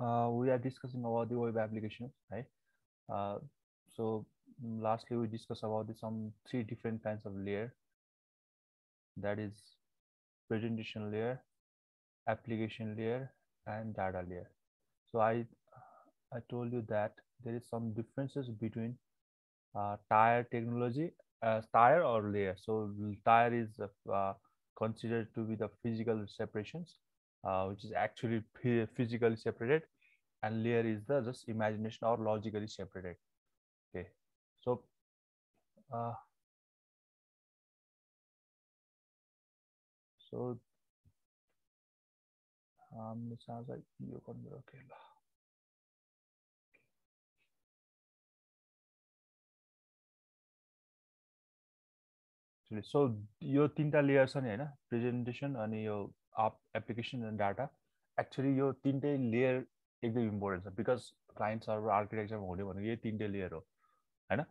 We are discussing about the web applications, right? So lastly, we discussed about some three different kinds of layer. That is presentation layer, application layer, and data layer. So I told you that there is some differences between tier technology, tier or layer. So tier is considered to be the physical separations, which is actually physically separated, and layer is the just imagination or logically separated. Okay, so uh, so sounds like you can be okay. So यो तीनटा layer छ नि हैन, presentation अनि यो application and data. Actually यो तीनटै layer एकदम important छ, बिकज क्लाइन्ट सर्भर आर्किटेक्चरमा हुने भनेको यही तीनटै लेयर हो हैन.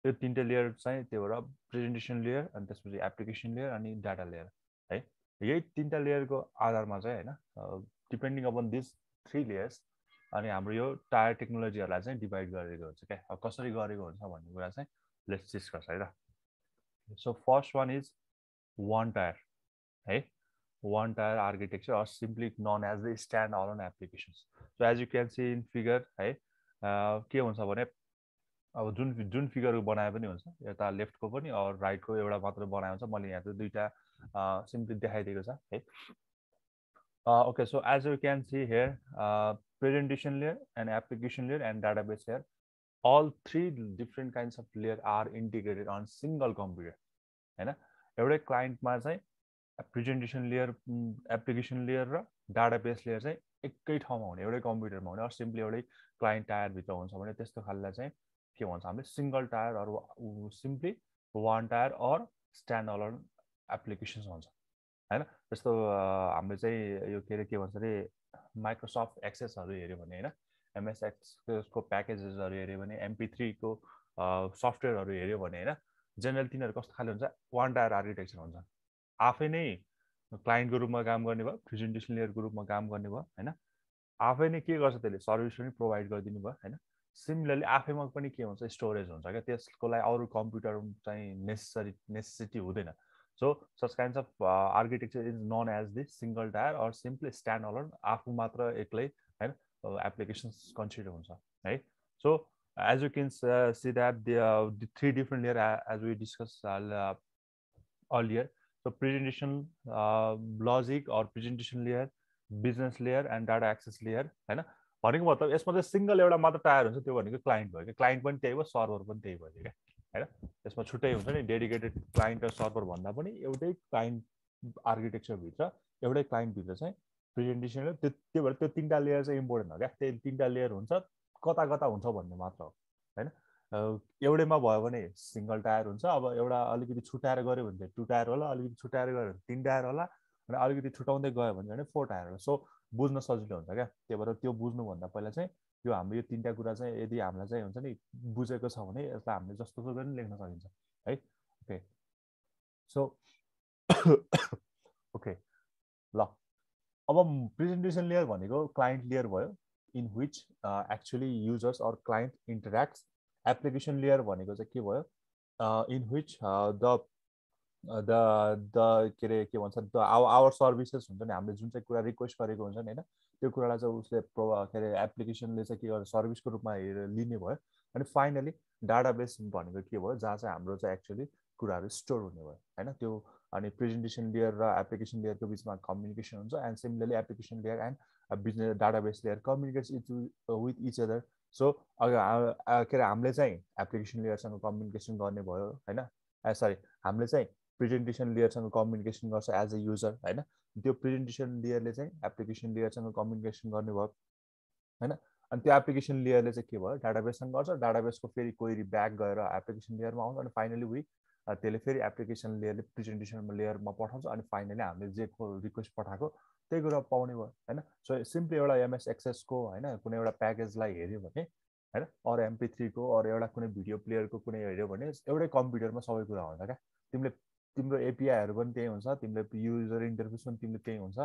यो तीनटै लेयर चाहिँ त्यही भएर प्रेजेन्टेसन लेयर अनि त्यसपछि एप्लिकेसन लेयर अनि डाटा लेयर है. यही तीनटा लेयरको आधारमा चाहिँ हैन, depending upon this three layers अनि हाम्रो यो टायर टेक्नोलोजीहरूलाई चाहिँ डिभाइड गरेको हुन्छ क्या. अब कसरी गरेको हुन्छ भन्ने कुरा चाहिँ लेट्स डिस्कस है त. So first one is one tier, hey, one tier architecture, or simply known as the standalone applications. So as you can see in figure, है के हुन्छ भने अब जुन जुन फिगरको बनाए पनि हुन्छ, यता लेफ्टको पनि और राइटको एउटा मात्र बनाए हुन्छ. मैले यहाँ चाहिँ दुईटा सिम्पली देखाइदिएको छ है. Okay, so as you can see here, presentation layer and application layer and database layer, all three different kinds of layer are integrated on single computer हैन. एउटै क्लाइन्टमा चाहिँ प्रेजेन्टेसन लेयर, एप्लिकेसन लेयर र database layer चाहिँ एकै ठाउँमा हुने, एउटै कम्प्युटरमा हुने, अर सिम्पली एउटै क्लाइन्ट टायरभित्र हुन्छ भने त्यस्तो खाललाई चाहिँ के भन्छ हामीले single tier or simply one tier or stand alone applications भन्छ हैन. जस्तो हामीले चाहिँ यो के अरे के भन्छ अरे माइक्रोसफ्ट एक्सेसहरू हेऱ्यो भने हैन, एमएस एक्सेसको प्याकेजेसहरू हेऱ्यो भने, MP3को सफ्टवेयरहरू हेऱ्यो भने हैन, जेनरल तिनीहरू कस्तो खाले हुन्छ, वान टायर आर्किटेक्चर हुन्छ. आफै नै क्लाइन्टको रूपमा काम गर्ने भयो, प्रेजेन्टेसन लेयरको रूपमा काम गर्ने भयो हैन. आफै नै के गर्छ त्यसले सर्भिस पनि प्रोभाइड गरिदिनु भयो हैन. सिमिलरली आफैमा पनि के हुन्छ, स्टोरेज हुन्छ क्या. त्यसको लागि अरू कम्प्युटर चाहिँ नेसेसिटी हुँदैन. So such kinds of architecture is known as the single tier or simply stand alone, आफू मात्र एक्लै हैन एप्लिकेसन्स कन्सिडर हुन्छ है. So as you can see that the three different layer as we discussed earlier. So presentation logic or presentation layer, business layer and data access layer हैन. भनेको मतलब यसमा चाहिँ सिंगल एउटा मात्र टायर हुन्छ, त्यो भनेको क्लाइन्ट भयो. क्लाइन्ट पनि त्यही भयो, सर्भर पनि त्यही भयो क्या हैन. यसमा छुट्टै हुन्छ नि, डेडिकेटेड क्लाइन्ट र सर्भर भन्दा पनि एउटै क्लाइन्ट आर्किटेक्चर भित्र, एउटै क्लाइन्ट भित्र चाहिँ प्रेजेन्टेसन, त्यो भएर त्यो तीनटा लेयर चाहिँ इम्पोर्टेन्ट हो क्या. त्यो तीनटा लेयर हुन्छ, कता कता हुन्छ भन्ने मात्र हो हैन. एउटैमा भयो भने सिंगल टायर हुन्छ. अब एउटा अलिकति छुट्याएर गऱ्यो भने चाहिँ टु टायर होला, अलिकति छुट्याएर गयो भने तीन टायर होला, अनि अलिकति छुटाउँदै गयो भने फोर टायर होला. सो बुझ्न सजिलो हुन्छ क्या. त्यही भएर त्यो बुझ्नुभन्दा पहिला चाहिँ यो हाम्रो यो तीनटा कुरा चाहिँ यदि हामीलाई चाहिँ हुन्छ नि बुझेको छ भने यसलाई हामीले जस्तो सुकै पनि लेख्न सकिन्छ है. ओके, सो ओके ल. अब प्रेजेन्टेसन लेयर भनेको क्लाइन्ट लेयर भयो, in which actually users or client interacts. Application layer भनेको चाहिँ के भयो, इन विच द के अरे के भन्छ द आवर सर्भिसेस हुन्छ नि, हामीले जुन चाहिँ कुरा रिक्वेस्ट गरेको हुन्छ नि होइन, त्यो कुरालाई चाहिँ उसले के अरे एप्लिकेसनले चाहिँ के गर्छ, सर्भिसको रूपमा हेरेर लिने भयो. अनि फाइनली डाटाबेस भनेको के भयो, जहाँ चाहिँ हाम्रो चाहिँ एक्चुअली कुराहरू स्टोर हुने भयो होइन. त्यो अनि प्रेजेन्टेसन लेयर र एप्लिकेसन लेयरको बिचमा कम्युनिकेसन हुन्छ. And similarly application layer and business database layer communicates with each other. So के अरे हामीले चाहिँ एप्लिकेसन लेयरसँग कम्युनिकेसन गर्ने भयो होइन. सरी, हामीले चाहिँ प्रेजेन्टेसन लेयरसँग कम्युनिकेसन गर्छ एज अ युजर होइन. त्यो प्रेजेन्टेसन लेयरले चाहिँ एप्लिकेसन लेयरसँग कम्युनिकेसन गर्ने भयो होइन. अनि त्यो एप्लिकेसन लेयरले चाहिँ के भयो, डाटाबेससँग गर्छ. डाटाबेसको फेरि क्वेरी ब्याक गएर एप्लिकेसन लेयरमा आउँछ. अनि फाइनली त्यसले फेरि एप्लिकेसन लेयरले प्रेजेन्टेसन लेयरमा पठाउँछ. अनि फाइनली हामीले जे रिक्वेस्ट पठाएको त्यही कुरा पाउने भयो होइन. सो सिम्पली एउटा एमएस एक्सेसको होइन कुनै एउटा प्याकेजलाई हेऱ्यो भने होइन, अरू MP3को अरू एउटा कुनै भिडियो प्लेयरको कुनै हेऱ्यो भने एउटै कम्प्युटरमा सबै कुरा हुन्छ क्या. तिमीले तिम्रो एपिआईहरू पनि त्यही हुन्छ, तिमीले युजर इन्टरफेस पनि तिमीले त्यही हुन्छ,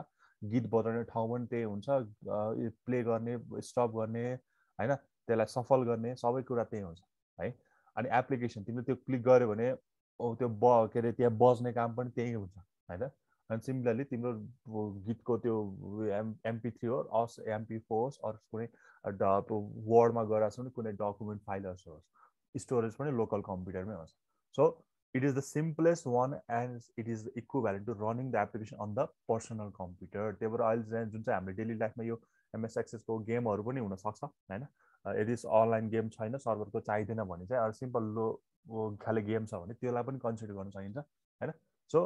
गीत बजाउने ठाउँ पनि त्यही हुन्छ, प्ले गर्ने स्टप गर्ने होइन, त्यसलाई सफल गर्ने सबै कुरा त्यही हुन्छ है। अनि एप्लिकेसन तिमीले त्यो क्लिक गऱ्यो भने त्यो के अरे त्यहाँ बज्ने काम पनि त्यही हुन्छ होइन। अनि सिमिलरली तिम्रो गीतको त्यो MP3 होस् MP4 होस् अरू कुनै वर्डमा गएर छ भने कुनै डकुमेन्ट फाइलहरू होस्, स्टोरेज पनि लोकल कम्प्युटरमै हुन्छ। So it is the simplest one and it is equivalent to running the application on the personal computer। त्यही भएर अहिले चाहिँ जुन चाहिँ हामीले डेली लाइफमा यो MS एक्सेसको गेमहरू पनि हुनसक्छ होइन, यदि अनलाइन गेम छैन सर्भरको चाहिँदैन भने चाहिँ अरू सिम्पल लो खाले गेम छ भने त्यसलाई पनि कन्सिडर गर्न सकिन्छ होइन। So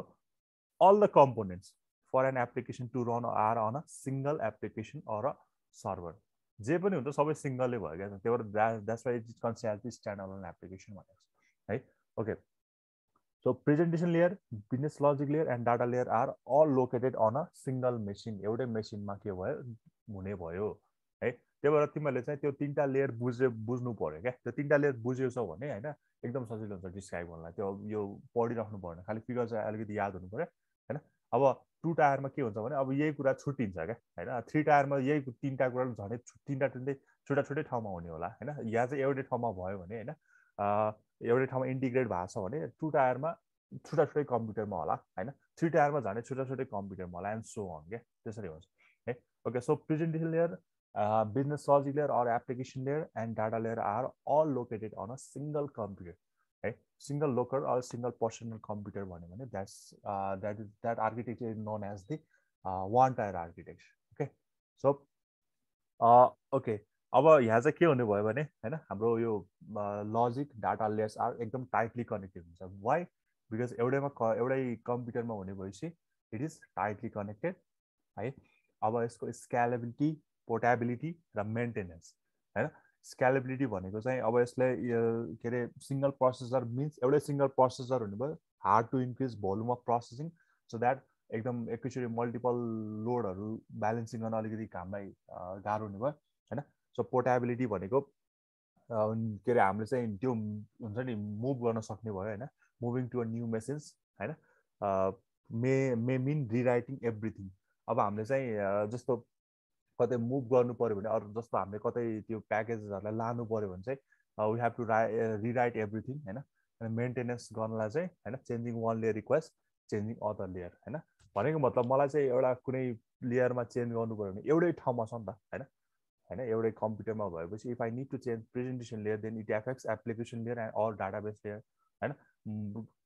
all the components for an application to run are on a single application or a server। जे पनि हुन्छ सबै सिङ्गलले भयो क्या, त्यही भएर that's why it is considered stand alone application भनेको है। Okay, so presentation layer, business logic layer and data layer are all located on a single machine. एउटै मेसिनमा के भयो हुने भयो है। त्यही भएर तिमीहरूले चाहिँ त्यो तिनवटा लेयर बुझ्नु पर्यो क्या। त्यो तिनवटा लेयर बुझेछौ भने होइन एकदम सजिलो हुन्छ डिस्क्राइब गर्नलाई। त्यो यो पढिराख्नु पर्ने, खालि फिगर चाहिँ अलिकति याद हुनु पर्यो होइन। अब 2 टायरमा के हुन्छ भने अब यही कुरा छुट्टिन्छ क्या होइन। 3 टायरमा यही तिनवटा कुरा झन् तिनवटा छुट्टा छुट्टै ठाउँमा हुने होला होइन। यहाँ चाहिँ एउटै ठाउँमा भयो भने होइन, एउटै ठाउँमा इन्टिग्रेट भएको छ भने 2 टायरमा छुट्टा छुट्टै कम्प्युटरमा होला होइन। 3 टायरमा झन् छुट्टा छुट्टै कम्प्युटरमा होला एन्ड सो अन क्या, त्यसरी हुन्छ है। Okay, so presentation layer, business logic layer or application layer and data layer are all located on a single computer है। single local or single personal computer भन्यो भने that architecture is known as the one tier architecture। okay, so okay, अब यहाँ चाहिँ के हुने भयो भने हैन हाम्रो यो लजिक डाटा लेयर्स आर एकदम टाइटली कनेक्टेड हुन्छ। वाइ? बिकज एउटै कम्प्युटरमा हुने भएपछि इट इज टाइटली कनेक्टेड है। अब यसको स्केलेबिलिटी, पोर्टेबिलिटी र मेन्टेनेन्स हैन। स्केलेबिलिटी भनेको चाहिँ अब यसले के अरे सिंगल प्रोसेसर मिन्स एउटै सिंगल प्रोसेसर हुने भयो, hard to increase volume of processing so that एकदम एकैचोटि मल्टिपल लोडहरू ब्यालेन्सिङ गर्न अलिकति हामीलाई गाह्रो हुने भयो हैन। सो पोर्टेबिलिटी भनेको के अरे हामीले चाहिँ त्यो हुन्छ नि मुभ गर्न सक्ने भयो हैन, moving to a new machines हैन। May mean rewriting everything. अब हामीले चाहिँ जस्तो कतै मुभ गर्नु पर्यो भने अरू जस्तो हामीले कतै त्यो प्याकेजेसहरूलाई लानु पर्यो भने चाहिँ we have to rewrite everything हैन। मेन्टेनेन्स गर्नलाई चाहिँ हैन changing one layer request changing other layer हैन। भनेको मतलब मलाई चाहिँ एउटा कुनै लेयरमा चेन्ज गर्नु पर्यो भने एउटै ठाउँमा छ नि त हैन हैन, एउटै कम्प्युटरमा भएपछि if I need to change presentation layer then it affects application layer and or database layer हैन।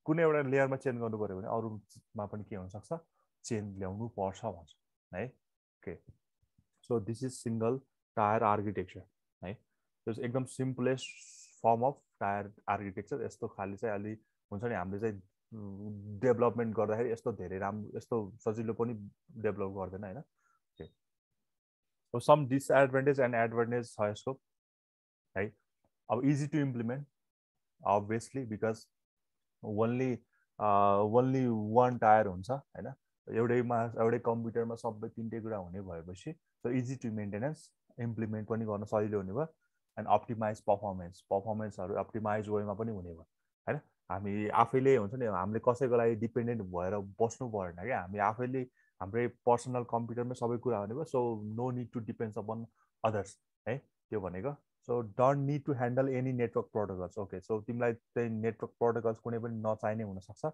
कुनै एउटा लेयरमा चेन्ज गर्नु पर्यो भने अरूमा पनि के हुनसक्छ चेन्ज ल्याउनु पर्छ भन्छ है। Okay, so this is single tier architecture है। एकदम simplest form of tier architecture. यस्तो खाली चाहिँ अलि हुन्छ नि हामीले चाहिँ डेभलपमेन्ट गर्दाखेरि यस्तो धेरै राम्रो यस्तो सजिलो पनि डेभलप गर्दैन हैन। सम डिसएडभान्टेज एन्ड एडभान्टेज छ यसको है। अब easy to implement obviously because only one tier हुन्छ हैन। एउटै कम्प्युटरमा सबै तिनटै कुरा हुने भएपछि so easy to maintenance, implement पनि गर्न सजिलो हुने भयो एन्ड अप्टिमाइज पर्फर्मेन्सहरू अप्टिमाइज वेमा पनि हुने भयो हैन। हामी आफैले हुन्छ नि हामीले कसैको लागि डिपेन्डेन्ट भएर बस्नु परेन क्या। हामी आफैले हाम्रै पर्सनल कम्प्युटरमै सबै कुरा हुने भयो। So no need to depends upon others है त्यो भनेको। So don't need to handle any network protocols. Okay, so तिमीलाई चाहिँ नेटवर्क प्रोटोकल्स कुनै पनि नचाहिने हुनसक्छ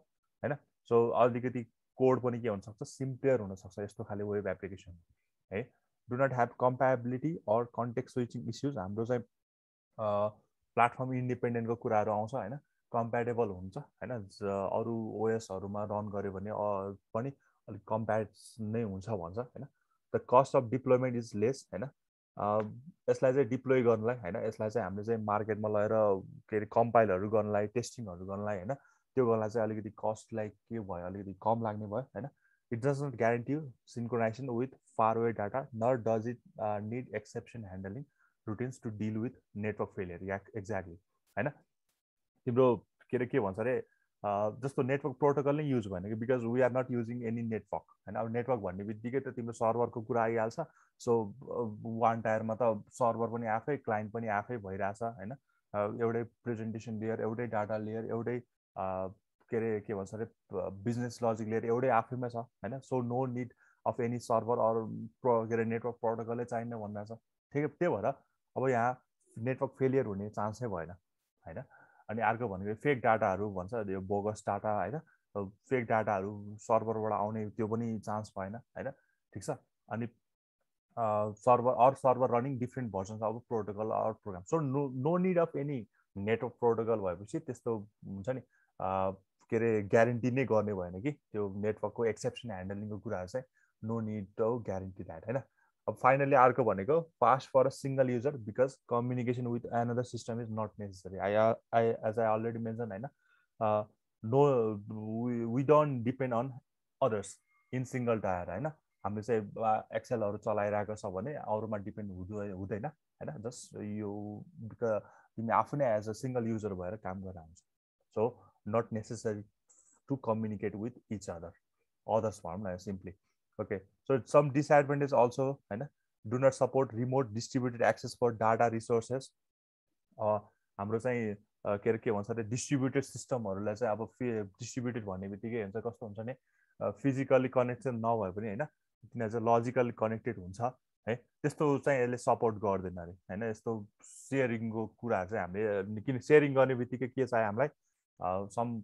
हैन। सो अलिकति कोड पनि के हुनसक्छ सिम्पलियर हुनसक्छ यस्तो खाले वेब एप्लिकेसन है। Do not have compatibility or context switching issues. हाम्रो चाहिँ प्लेटफर्म इन्डिपेन्डेन्टको कुराहरू आउँछ हैन, कम्प्याटेबल हुन्छ हैन। अरू ओएसहरूमा रन गर्यो भने पनि अलिक कम्प्याट नै हुन्छ भन्छ हैन। The cost of deployment is less हैन। यसलाई चाहिँ डिप्लोय गर्नलाई हैन, यसलाई चाहिँ हामीले चाहिँ मार्केटमा लगेर के अरे कम्पाइलहरू गर्नलाई टेस्टिङहरू गर्नलाई हैन, त्यो गर्नलाई चाहिँ अलिकति कस्टलाई के भयो अलिकति कम लाग्ने भयो हैन। It does not guarantee synchronisation with far away data nor does it need exception handling routines to deal with network failure. Exactly हैन। तिम्रो के अरे के भन्छ अरे जस्तो नेटवर्क प्रोटोकल नै युज भएन कि because we are not using any network हैन। अब नेटवर्क भन्ने बित्तिकै त तिम्रो सर्भरको कुरा आइहाल्छ। सो वान टायरमा त सर्भर पनि आफै क्लाइन्ट पनि आफै भइरहेछ हैन। एउटै प्रेजेन्टेसन लेयर, एउटै डाटा लेयर, एउटै के अरे के भन्छ अरे बिजनेस लजिक लेयर एउटै आफैमा छ हैन so no need of any server or के अरे नेटवर्क प्रोटोकलै चाहिन्न भन्दा छ ठिक त्यही भएर अब यहाँ नेटवर्क फेलियर हुने चान्सै भएन हैन अनि अर्को भनेको फेक डाटाहरू भन्छ यो बोगस डाटा हैन फेक डाटाहरू सर्भरबाट आउने त्यो पनि चान्स भएन हैन ठिक छ अनि server running different versions of protocol or program so no need of any network protocol भएपछि त्यस्तो हुन्छ नि के अरे ग्यारेन्टी नै गर्ने भएन कि त्यो नेटवर्कको एक्सेप्सन ह्यान्डलिङको कुराहरू चाहिँ no need of guarantee that होइन अब फाइनली अर्को भनेको fast for a single user because communication with another system is not necessary as I already mention होइन no we don't depend on others in single tier होइन हामीले चाहिँ एक्सेलहरू चलाइरहेको छ भने अरूमा डिपेन्ड हुँदैन होइन जस्ट यो तिमी आफू नै एज अ सिङ्गल युजर भएर काम गरेर हुन्छ so not necessary to communicate with each others भनौँ न simply okay so some disadvantage also होइन do not support remote distributed access for data resources हाम्रो चाहिँ के अरे के भन्छ अरे डिस्ट्रिब्युटेड सिस्टमहरूलाई चाहिँ अब डिस्ट्रिब्युटेड भन्ने बित्तिकै हुन्छ कस्तो हुन्छ भने फिजिकली कनेक्टेड नभए पनि होइन तिनीहरू चाहिँ लजिकली कनेक्टेड हुन्छ है त्यस्तो चाहिँ यसले सपोर्ट गर्दैन अरे होइन यस्तो सेयरिङको कुराहरू चाहिँ हामीले किन सेयरिङ गर्ने बित्तिकै के चाहियो हामीलाई सम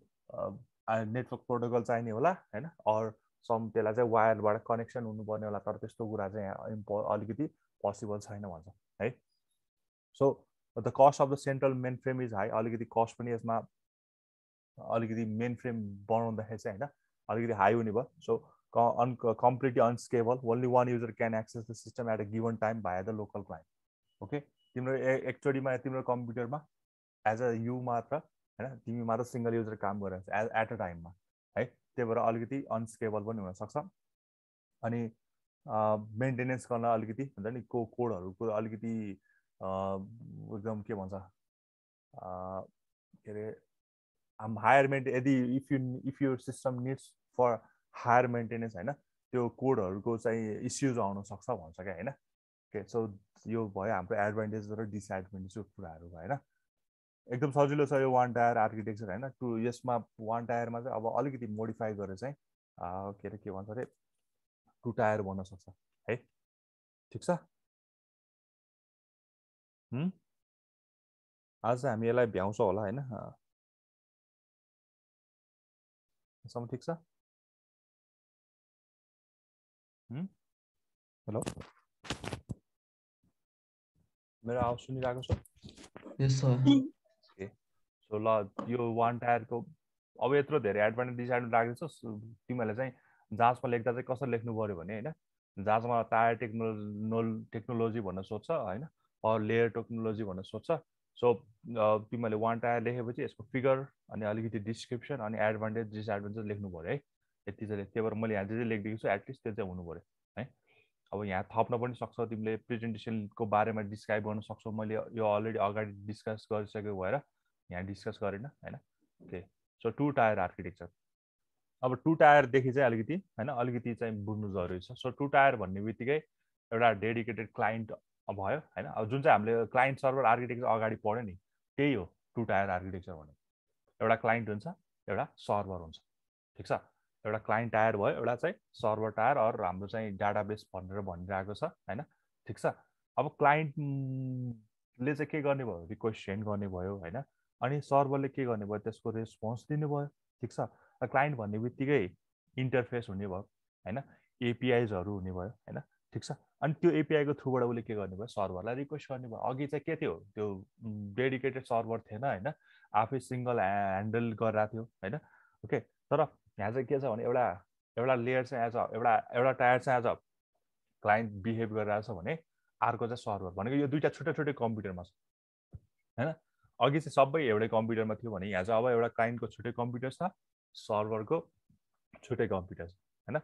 नेटवर्क प्रोटोकल चाहिने होला होइन अर सम त्यसलाई चाहिँ वायरबाट कनेक्सन हुनुपर्ने होला तर त्यस्तो कुरा चाहिँ अलिकति पोसिबल छैन भन्छ है so the cost of the central main frame is high अलिकति कस्ट पनि यसमा अलिकति मेन फ्रेम बनाउँदाखेरि चाहिँ होइन अलिकति हाई हुने भयो so completely unstable only one user can access the system at a given time via the local client okay तिम्रो एकचोटिमा तिम्रो कम्प्युटरमा एज अ यु मात्र हैन तिमी मात्र सिंगल युजर काम गरिरहेछ एट अ टाइममा है त्यही भएर अलिकति अनस्टेबल पनि हुन सक्छ अनि मेन्टेनेन्स गर्न अलिकति हुन्छ नि कोडहरुको अलिकति एकदम के भन्छ के रे हायर मेन्टेन यदि if your system needs for higher maintenance हैन त्यो कोडहरुको चाहिँ इस्युज आउन सक्छ भन्छ क्या हैन ओके सो यो भयो हाम्रो एडभान्टेज र डिसएडभान्टेजको कुराहरु भयो हैन एकदम सजिलो छ यो वान टायर आर्किटेक्चर हैन टु यसमा वान टायरमा चाहिँ अब अलिकति मोडिफाई गरेर चाहिँ के रे के भन्छ रे टु टायर बन्न सक्छ है ठीक छ आज हामी यसलाई भ्याउँछौँ होला हैन सम ठीक छ हेलो मेरो आवाज सुनिरहेको छ यस सर ओके सो ल यो वान टायरको अब यत्रो धेरै एडभान्टेज डिसएडभान्टेज राखेको छ तिमीहरूले चाहिँ जाँचमा लेख्दा चाहिँ कसरी लेख्नु पर्यो भने हैन जाँचमा टायर टेक्नोलोजी भन्न सोध्छ हैन अर लेयर टेक्नोलोजी भन्न सोध्छ सो तिमीहरूले वान टायर लेखेपछि यसको फिगर अनि अलिकति डिस्क्रिप्सन अनि एडभान्टेज डिसएडभान्टेज लेख्नु पर्यो है यति चाहिँ त्यही भएर मैले यहाँ जे लेखिदिएको छु एटलिस्ट त्यो चाहिँ हुनु पर्यो है अब यहाँ थप्न पनि सक्छौ तिमीले प्रेजेन्टेसनको बारेमा डिस्क्राइब गर्न सक्छौ मैले यो अलरेडी अगाडि डिस्कस गरिसकेको भएर यहाँ डिस्कस गरेन हैन okay so two tier architecture अब टु टायरदेखि चाहिँ अलिकति हैन अलिकति चाहिँ बुझ्नु जरुरी छ सो टु टायर भन्ने बित्तिकै एउटा डेडिकेटेड क्लाइन्ट भयो हैन अब जुन चाहिँ हामीले क्लाइन्ट सर्भर आर्किटेक्चर अगाडि पढ्यो नि त्यही हो टु टायर आर्किटेक्चर भने एउटा क्लाइन्ट हुन्छ एउटा सर्भर हुन्छ ठीक छ एउटा क्लाइन्ट टायर भयो एउटा चाहिँ सर्भर टायर अर हाम्रो चाहिँ डाटाबेस भनेर भनिरहेको छ हैन ठीक छ अब क्लाइन्टले चाहिँ के गर्ने भयो रिक्वेस्ट सेन्ड गर्ने भयो हैन अनि सर्भरले के गर्ने भयो त्यसको रेस्पोन्स दिने भयो ठीक छ क्लाइन्ट भन्ने बित्तिकै इन्टरफेस हुने भयो हैन एपिआइजहरू हुने भयो हैन ठीक छ अनि त्यो एपिआईको थ्रुबाट उसले के गर्ने भयो सर्भरलाई रिक्वेस्ट गर्ने भयो अघि चाहिँ के थियो त्यो डेडिकेटेड सर्भर थिएन हैन आफै सिंगल ह्यान्डल गरिरहेको थियो हैन ओके तर यहाँ चाहिँ के छ भने एउटा लेयर चाहिँ एज एउटा टायर चाहिँ एज अ क्लाइन्ट बिहेभ गरिरहेको छ भने अर्को चाहिँ सर्भर भनेको यो दुईटा छुट्टै छुट्टै कम्प्युटरमा छ हैन अघि चाहिँ सबै एउटै कम्प्युटरमा थियो भने यहाँ चाहिँ अब एउटा क्लाइन्टको छुट्टै कम्प्युटर छ सर्भरको छुट्टै कम्प्युटर छ हैन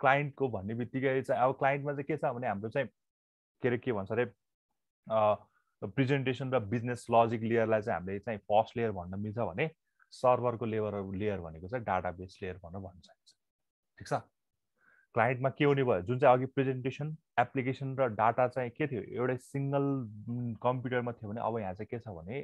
क्लाइन्टको भन्ने बित्तिकै चाहिँ अब क्लाइन्टमा चाहिँ के छ भने हाम्रो चाहिँ के अरे के भन्छ अरे प्रेजेन्टेसन र बिजनेस लजिक लेयरलाई चाहिँ हामीले चाहिँ फर्स्ट लेयर भन्न मिल्छ भने सर्भरको लेयर भनेको चाहिँ डाटाबेस लेयर भनेर भन्न सकिन्छ ठीक छ क्लाइन्टमा के हुने भयो जुन चाहिँ अघि प्रेजेन्टेसन एप्लिकेसन र डाटा चाहिँ के थियो एउटै सिंगल कम्प्युटरमा थियो भने अब यहाँ चाहिँ के छ भने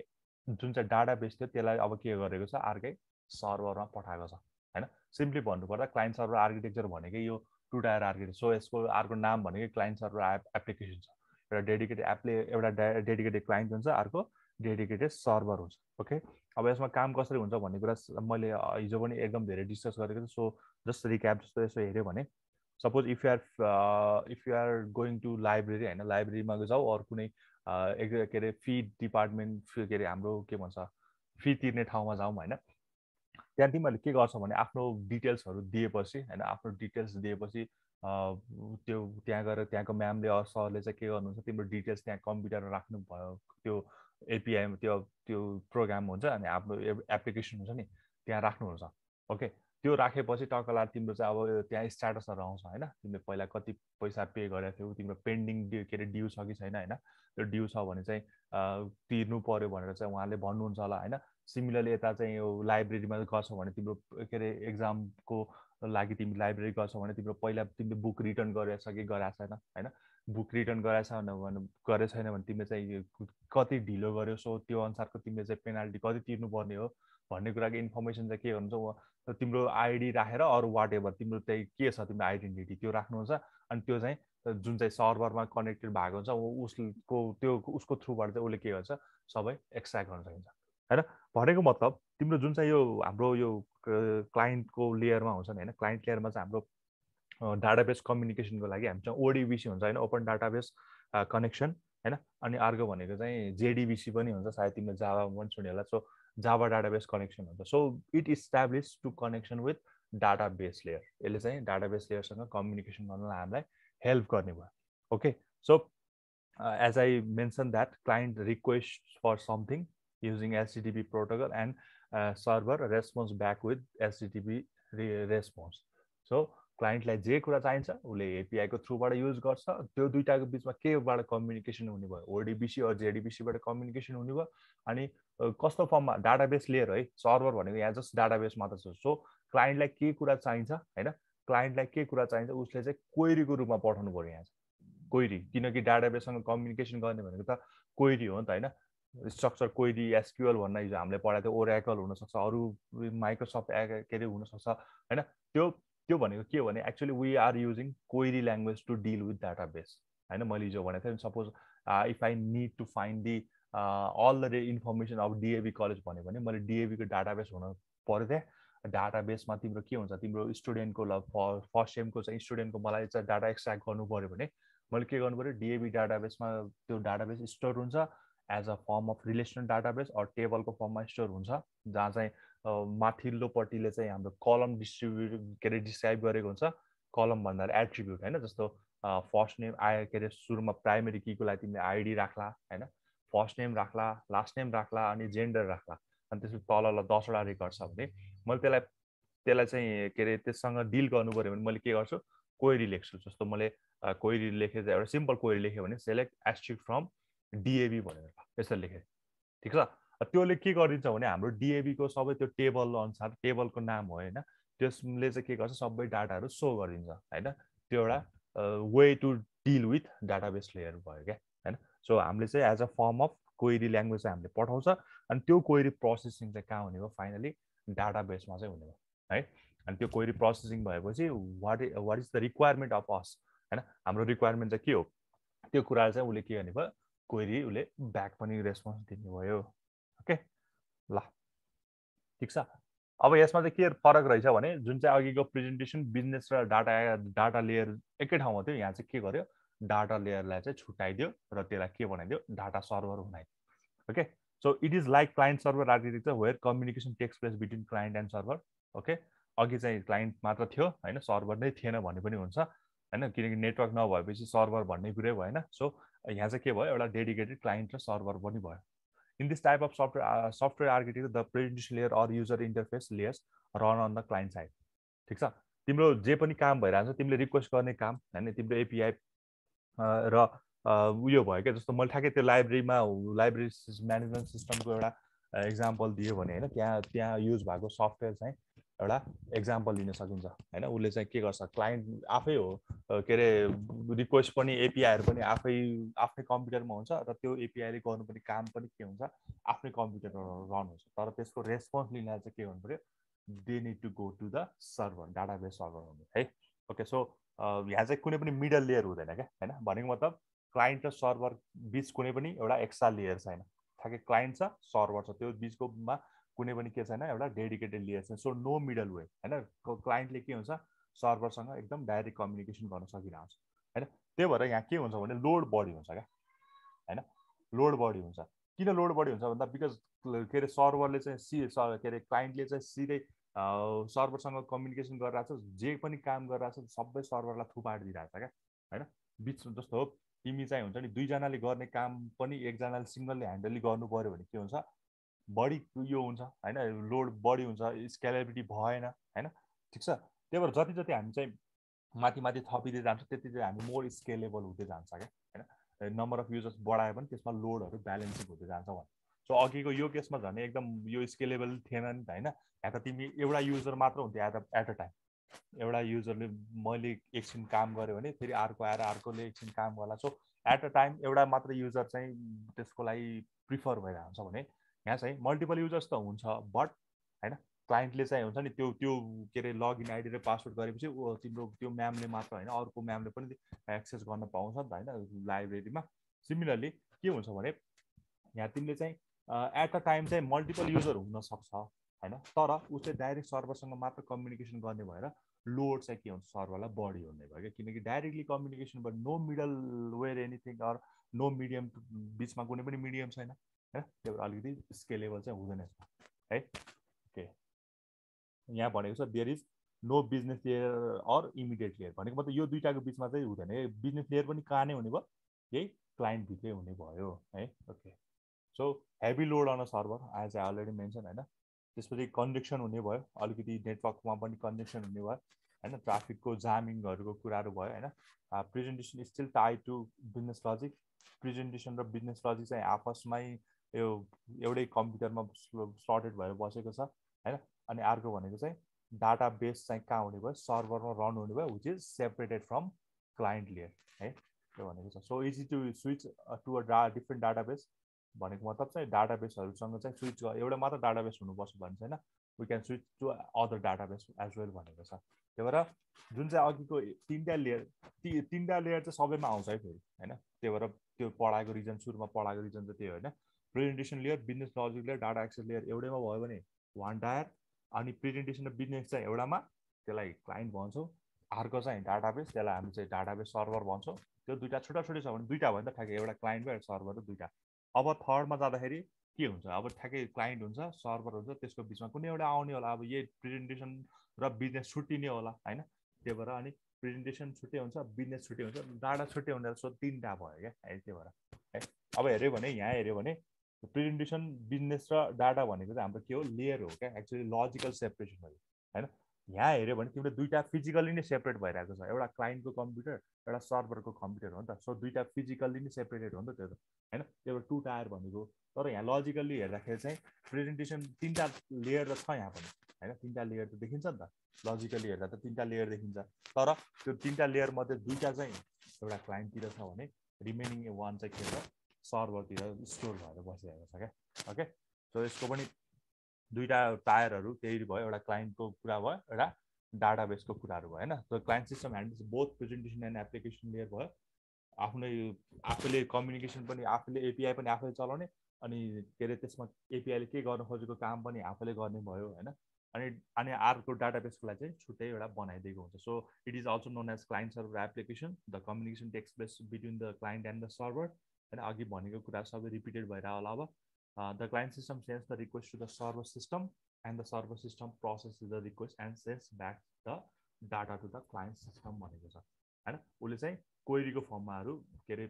जुन चाहिँ डाटाबेस थियो त्यसलाई अब के गरेको छ अर्कै सर्भरमा पठाएको छ हैन। सिम्पली भन्नुपर्दा क्लाइन्ट सर्भर आर्किटेक्चर भनेकै यो टु टायर आर्किटेक्चर। सो यसको अर्को नाम भनेकै क्लाइन्ट सर्भर एप्लिकेसन छ। एउटा डेडिकेटेड एपले एउटा डेडिकेटेड क्लाइन्ट हुन्छ, अर्को डेडिकेटेड सर्भर हुन्छ। ओके, अब यसमा काम कसरी हुन्छ भन्ने कुरा मैले हिजो पनि एकदम धेरै डिस्कस गरेको थिएँ। सो जस्ट रिक्याप जस्तो यसो हेऱ्यो भने suppose if you are going to library होइन, लाइब्रेरीमा जाऊ अरू कुनै के अरे फी डिपार्टमेन्ट के अरे हाम्रो के भन्छ फी तिर्ने ठाउँमा जाउँ होइन, त्यहाँ तिमीहरूले के गर्छौ भने आफ्नो डिटेल्सहरू दिएपछि होइन, आफ्नो डिटेल्स दिएपछि त्यो त्यहाँ गएर त्यहाँको म्यामले सरले चाहिँ के गर्नुहुन्छ, तिम्रो डिटेल्स त्यहाँ कम्प्युटरमा राख्नु भयो, त्यो एपिआईमा त्यो त्यो प्रोग्राम हुन्छ अनि आफ्नो एप्लिकेसन हुन्छ नि त्यहाँ राख्नुहुन्छ। ओके, त्यो राखेपछि टक्कला तिम्रो चाहिँ अब त्यहाँ स्ट्याटसहरू आउँछ होइन, तिमीले पहिला कति पैसा पे गरेको थियौ, तिम्रो पेन्डिङ के अरे ड्यू छ कि छैन होइन, त्यो ड्यू छ भने चाहिँ तिर्नु पर्यो भनेर चाहिँ उहाँले भन्नुहुन्छ होला होइन। सिमिलरली यता चाहिँ यो लाइब्रेरीमा गर्छौ भने तिम्रो के अरे एक्जामको लागि तिमी लाइब्रेरी गर्छौ भने तिम्रो पहिला तिमीले बुक रिटर्न गरेछ कि गराएको छैन होइन, बुक रिटर्न गराएको छैन गरेको छैन भने तिमीले चाहिँ कति ढिलो गर्यो, सो त्यो अनुसारको तिमीले चाहिँ पेनाल्टी कति तिर्नुपर्ने हो भन्ने कुराको इन्फर्मेसन चाहिँ के हुन्छ, तिम्रो आइडी राखेर अरू वाट एभर तिम्रो चाहिँ के छ तिम्रो आइडेन्टिटी त्यो राख्नुहुन्छ। अनि त्यो चाहिँ जुन चाहिँ सर्भरमा कनेक्टेड भएको हुन्छ उसको थ्रुबाट चाहिँ उसले के गर्छ सबै एक्सट्र्याक्ट गर्न सकिन्छ होइन। भनेको मतलब तिम्रो जुन चाहिँ यो हाम्रो यो क्लाइन्टको लेयरमा हुन्छ नि होइन, क्लाइन्ट लेयरमा चाहिँ हाम्रो डाटाबेस कम्युनिकेसनको लागि हामीसँग ओडिबिसी हुन्छ होइन, ओपन डाटाबेस कनेक्सन होइन। अनि अर्को भनेको चाहिँ जेडिबिसी पनि हुन्छ, सायद तिमीले जाभामा पनि सुन्यो होला। सो जाभा डाटाबेस कनेक्सन हुन्छ। So it establish to connection with database layer, यसले चाहिँ डाटाबेस लेयरसँग कम्युनिकेसन गर्नलाई हामीलाई हेल्प गर्ने भयो। Okay, so as I mention that client request for something using HTTP protocol and server response back with HTTP response. So क्लाइन्टलाई जे कुरा चाहिन्छ उसले एपिआई को थ्रुबाट युज गर्छ, त्यो दुईटाको बिचमा केबाट कम्युनिकेसन हुने भयो, ओडिबिसी अर जेडिबिसीबाट कम्युनिकेसन हुने भयो। अनि कस्तो फर्ममा डाटाबेस लेयर है, सर्भर भनेको यहाँ जस्ट डाटाबेस मात्र छ। सो क्लाइन्टलाई के कुरा चाहिन्छ होइन, क्लाइन्टलाई के कुरा चाहिन्छ उसले चाहिँ क्वेरीको रूपमा पठाउनु पर्यो यहाँ चाहिँ क्वेरी, किनकि डाटाबेससँग कम्युनिकेसन गर्ने भनेको त क्वेरी हो नि त होइन। स्ट्रक्चर क्वेरी एसक्युएल भन्न हिजो हामीले पढाएको थियो, ओरेकल हुनसक्छ, अरू माइक्रोसफ्ट के अरे हुनसक्छ होइन। त्यो भनेको के हो भने actually we are using query language to deal with database होइन। मैले हिजो भनेको थिएँ suppose if I need to find the all the information of DAV college भन्यो भने मैले डिएभीको डाटाबेस हुन पऱ्यो त्यहाँ। डाटाबेसमा तिम्रो के हुन्छ, तिम्रो स्टुडेन्टको फर्स्ट सेमको चाहिँ स्टुडेन्टको मलाई चाहिँ डाटा एक्सट्र्याक्ट गर्नु पऱ्यो भने मैले के गर्नु पऱ्यो, डिएभी डाटाबेसमा त्यो डाटाबेस स्टोर हुन्छ as a form of relational database or टेबलको फर्ममा स्टोर हुन्छ, जहाँ चाहिँ माथिल्लोपट्टिले चाहिँ हाम्रो कलम के अरे डिस्क्राइब गरेको हुन्छ। कलम भन्दा एट्रिब्युट होइन, जस्तो फर्स्ट नेम के अरे सुरुमा प्राइमेरी कीको लागि तिमीले आइडी राख्ला होइन, फर्स्ट नेम राख्ला, लास्ट नेम राख्ला, अनि जेन्डर राख्ला, अनि त्यसपछि तल 10वटा रेकर्ड छ भने मैले त्यसलाई चाहिँ के अरे त्यससँग डिल गर्नु पऱ्यो भने मैले के गर्छु, क्वेरी लेख्छु। जस्तो मैले क्वेरी लेखेँ, एउटा सिम्पल क्वेरी लेख्यो भने सेलेक्ट एस्ट्रिक्ट फ्रम डिएभी भनेर यसरी लेखेँ, ठिक छ। त्यसले के गरिदिन्छ भने हाम्रो डिएभीको सबै त्यो टेबल अनुसार टेबलको नाम हो होइन, त्यसले चाहिँ के गर्छ सबै डाटाहरू सो गरिदिन्छ होइन। त्यो एउटा way to deal with database layer भयो क्या होइन। सो हामीले चाहिँ as a form of query language चाहिँ हामीले पठाउँछ, अनि त्यो क्वेरी प्रोसेसिङ चाहिँ कहाँ हुने भयो, फाइनली डाटाबेसमा चाहिँ हुने भयो है। अनि त्यो क्वेरी प्रोसेसिङ भएपछि what is the requirement of us होइन, हाम्रो रिक्वायरमेन्ट चाहिँ के हो त्यो कुरा चाहिँ उसले के गर्ने भयो, क्वेरी उसले ब्याक पनि रेस्पोन्स दिने भयो। ओके ल ठिक छ। अब यसमा चाहिँ के फरक रहेछ भने जुन चाहिँ अघिको प्रेजेन्टेसन बिजनेस र डाटा लेयर एकै ठाउँमा थियो, यहाँ चाहिँ के गर्यो, डाटा लेयरलाई चाहिँ छुट्याइदियो र त्यसलाई के बनाइदियो, डाटा सर्भर बनाइदियो। Okay, so it is like client server architecture where communication takes place between client and server. Okay, अघि चाहिँ क्लाइन्ट मात्र थियो होइन, सर्भर नै थिएन भने पनि हुन्छ होइन, किनकि नेटवर्क नभएपछि सर्भर भन्ने कुरै भएन। सो यहाँ चाहिँ के भयो, एउटा डेडिकेटेड क्लाइन्ट र सर्भर पनि भयो। In this type of software architecture the presentation layer or user interface layers run on the client side. ठिक छ, तिम्रो जे पनि काम भइरहेको छ, तिमीले रिक्वेस्ट गर्ने काम होइन, तिम्रो एपिआई र उयो भयो क्या। जस्तो मैले ठ्याक्कै त्यो लाइब्रेरी म्यानेजमेन्ट सिस्टमको एउटा एक्जाम्पल दियो भने होइन, त्यहाँ युज भएको सफ्टवेयर चाहिँ एउटा एक्जाम्पल दिन सकिन्छ होइन। उसले चाहिँ के गर्छ, क्लाइन्ट आफै हो के अरे रिक्वेस्ट पनि एपिआईहरू पनि आफ्नै कम्प्युटरमा हुन्छ र त्यो एपिआईले गर्नुपर्ने काम पनि के हुन्छ आफ्नै कम्प्युटरमा रन हुन्छ, तर त्यसको रेस्पोन्स लिनलाई चाहिँ के गर्नु पऱ्यो, they need to go to the server, database server हुने है। ओके, सो यहाँ चाहिँ कुनै पनि मिडल लेयर हुँदैन क्या, होइन? भनेको मतलब क्लाइन्ट र सर्भर बिच कुनै पनि एउटा एक्स्ट्रा लेयर छैन। ठ्याक्कै क्लाइन्ट छ, सर्भर छ, त्यो बिचकोमा कुनै पनि के छैन, एउटा डेडिकेटेड लेयर छैन। सो नो मिडल वे, होइन? क्लाइन्टले के हुन्छ, सर्भरसँग एकदम डाइरेक्ट कम्युनिकेसन गर्न सकिरहेको हुन्छ, होइन? त्यही भएर यहाँ के हुन्छ भने लोड बढी हुन्छ क्या, होइन? लोड बढी हुन्छ। किन लोड बढी हुन्छ भन्दा बिकज के अरे सर्भरले चाहिँ के अरे क्लाइन्टले चाहिँ सिधै सर्भरसँग कम्युनिकेसन गरिरहेको छ, जे पनि काम गरिरहेको छ सबै सर्भरलाई थुपार दिइरहेको छ क्या, होइन? बिच जस्तो हो, तिमी चाहिँ हुन्छ नि दुईजनाले गर्ने काम पनि एकजनाले सिङ्गलले ह्यान्डल गर्नु पऱ्यो भने के हुन्छ, बढी यो हुन्छ, होइन? लोड बढी हुन्छ, स्केलेबिलिटी भएन, होइन? ठिक छ। त्यही भएर जति जति हामी चाहिँ माथि माथि थपिँदै जान्छ त्यति चाहिँ हामी मोर स्केलेबल हुँदै जान्छ क्या, होइन? नम्बर अफ युजर्स बढायो भने त्यसमा लोडहरू ब्यालेन्सिङ हुँदै जान्छ भने। सो अघिको यो केसमा झन् एकदम यो स्केलेबल थिएन नि त, होइन? यहाँ त तिमी एउटा युजर मात्र हुन्थ्यो एट अ टाइम, एउटा युजरले मैले एकछिन काम गरेँ भने फेरि अर्को आएर अर्कोले एकछिन काम गर्ला। सो एट अ टाइम एउटा मात्र युजर चाहिँ त्यसको लागि प्रिफर भइरहेको हुन्छ भने यहाँ चाहिँ मल्टिपल युजर्स त हुन्छ, बट होइन क्लाइन्टले चाहिँ हुन्छ नि त्यो त्यो के अरे लगइन आइडी र पासवर्ड गरेपछि तिम्रो त्यो म्यामले मात्र होइन अर्को म्यामले पनि एक्सेस गर्न पाउँछ नि त, होइन? लाइब्रेरीमा सिमिलरली के हुन्छ भने यहाँ तिमीले चाहिँ एट अ टाइम चाहिँ मल्टिपल युजर हुनसक्छ, होइन? तर ऊ चाहिँ डाइरेक्ट सर्भरसँग मात्र कम्युनिकेसन गर्ने भएर लोड चाहिँ के हुन्छ, सर्भरलाई बढी हुने भयो क्या, किनकि डाइरेक्टली कम्युनिकेसन भयो, no middleware anything or no medium, बिचमा कुनै पनि मिडियम छैन, होइन? त्यही भएर अलिकति स्केलेबल चाहिँ हुँदैन है। ओके, यहाँ भनेको छ there is no business layer or immediate layer, भनेको मतलब यो दुइटाको बिचमा चाहिँ हुँदैन है। बिजनेस लेयर पनि कहाँ नै हुने भयो, यही क्लाइन्ट भित्रै हुने भयो है। Okay, so heavy load on a server as I already mention, होइन? त्यसपछि कन्जेक्सन हुने भयो, अलिकति नेटवर्कमा पनि कन्जेक्सन हुने भयो, होइन? ट्राफिकको जामिङहरूको कुराहरू भयो, होइन? Presentation still tied to business logic. Presentation र बिजनेस लजिक चाहिँ आपसमै यो एउटै कम्प्युटरमा सर्टेड भएर बसेको छ, होइन? अनि अर्को भनेको चाहिँ डाटा बेस चाहिँ कहाँ हुने भयो, सर्भरमा रन हुने भयो, which is separated from client layer है, त्यो भनेको छ। So easy to switch to a different database, भनेको मतलब चाहिँ डाटाबेसहरूसँग चाहिँ स्विच एउटा मात्र डाटाबेस हुनुपर्छ भन्ने छैन, we can switch to other database as well भनेको छ। त्यही भएर जुन चाहिँ अघिको तिनवटा लेयर चाहिँ सबैमा आउँछ है फेरि, होइन? त्यही भएर त्यो पढाएको रिजन, सुरुमा पढाएको रिजन चाहिँ त्यही, होइन? Presentation layer, business logic layer, data access layer एउटैमा भयो भने वान टायर, अनि प्रेजेन्टेसन र बिजनेस चाहिँ एउटामा, त्यसलाई क्लाइन्ट भन्छौँ। अर्को चाहिँ डाटाबेस, त्यसलाई हामी चाहिँ डाटाबेस सर्भर भन्छौँ। त्यो दुइटा छुट्टा छुट्टै छ भने दुइटा भयो नि त ठ्याक्कै, एउटा क्लाइन्ट भयो सर्भर र दुइटा। अब थर्डमा जाँदाखेरि के हुन्छ, अब ठ्याक्कै क्लाइन्ट हुन्छ, सर्भर हुन्छ, त्यसको बिचमा कुनै एउटा आउने होला, अब यही प्रेजेन्टेसन र बिजनेस छुट्टिने होला, होइन? त्यही भएर अनि प्रेजेन्टेसन छुट्टै हुन्छ, बिजनेस छुट्टै हुन्छ, डाटा छुट्टै हुन्छ। सो तिनवटा भयो क्या है, त्यही भएर है। अब हेऱ्यो भने यहाँ हेऱ्यो भने प्रेजेन्टेसन, बिजनेस र डाटा भनेको चाहिँ हाम्रो के हो, लेयर हो क्या, एक्चुअली लजिकल सेपरेसन हो, होइन? यहाँ हेऱ्यो भने तिम्रो दुइटा फिजिकली नै सेपरेट भइरहेको छ, एउटा क्लाइन्टको कम्प्युटर, एउटा सर्भरको कम्प्युटर हो नि त। सो दुइटा फिजिकल्ली नै सेपरेटेड हो नि त त्यो त, होइन? त्यो टु टायर भनेको। तर यहाँ लजिकल्ली हेर्दाखेरि चाहिँ प्रेजेन्टेसन तिनवटा लेयर त छ यहाँ पनि, होइन? तिनवटा लेयर त देखिन्छ नि त, लजिकल्ली हेर्दा त तिनवटा लेयर देखिन्छ। तर त्यो तिनवटा लेयर मध्ये दुइटा चाहिँ एउटा क्लाइन्टतिर छ भने रिमेनिङ वान चाहिँ के छ, सर्भरतिर स्टोर भएर बसिरहेको छ क्या। ओके, सो यसको पनि दुईवटा टायरहरू त्यही भयो, एउटा क्लाइन्टको कुरा भयो, एउटा डाटाबेसको कुराहरू भयो, होइन? So client system handles both presentation and application layer भयो। आफ्नै आफूले कम्युनिकेसन पनि आफूले, एपिआई पनि आफूले चलाउने, अनि के अरे त्यसमा एपिआईले के गर्न खोजेको काम पनि आफूले गर्ने भयो, होइन? अनि अनि अर्को डाटाबेसको लागि चाहिँ छुट्टै एउटा बनाइदिएको हुन्छ। So it is also known as client server application, the communication takes place between the client and the server, होइन? अघि भनेको कुरा सबै रिपिटेड भएर होला। अब the client system sends the request to the server system, and the server system processes the request and sends back the data to the client system भनेको छ, होइन? उसले चाहिँ क्वेरीको फर्ममाहरू के अरे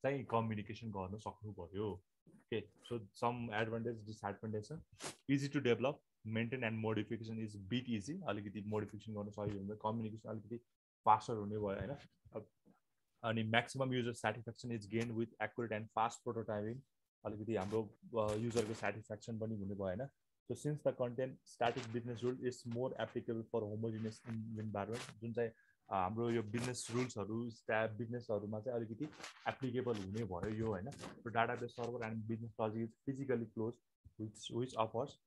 चाहिँ कम्युनिकेसन गर्न सक्नु पर्यो। Okay, so some advantage disadvantage छ। Easy to develop, maintain and modification is bit easy, अलिकति मोडिफिकेसन गर्न सजिलो हुन्छ, कम्युनिकेसन अलिकति फास्टर हुने भयो, होइन? अनि maximum user satisfaction is gain with accurate and fast prototyping, अलिकति हाम्रो युजरको सेटिस्फ्याक्सन पनि हुने भयो, होइन? So since the content static business rule is more applicable for homogeneous environment, जुन चाहिँ हाम्रो यो बिजनेस रुल्सहरू बिजनेसहरूमा चाहिँ अलिकति एप्लिकेबल हुने भयो यो, होइन? So database server and business logic is physically close which offers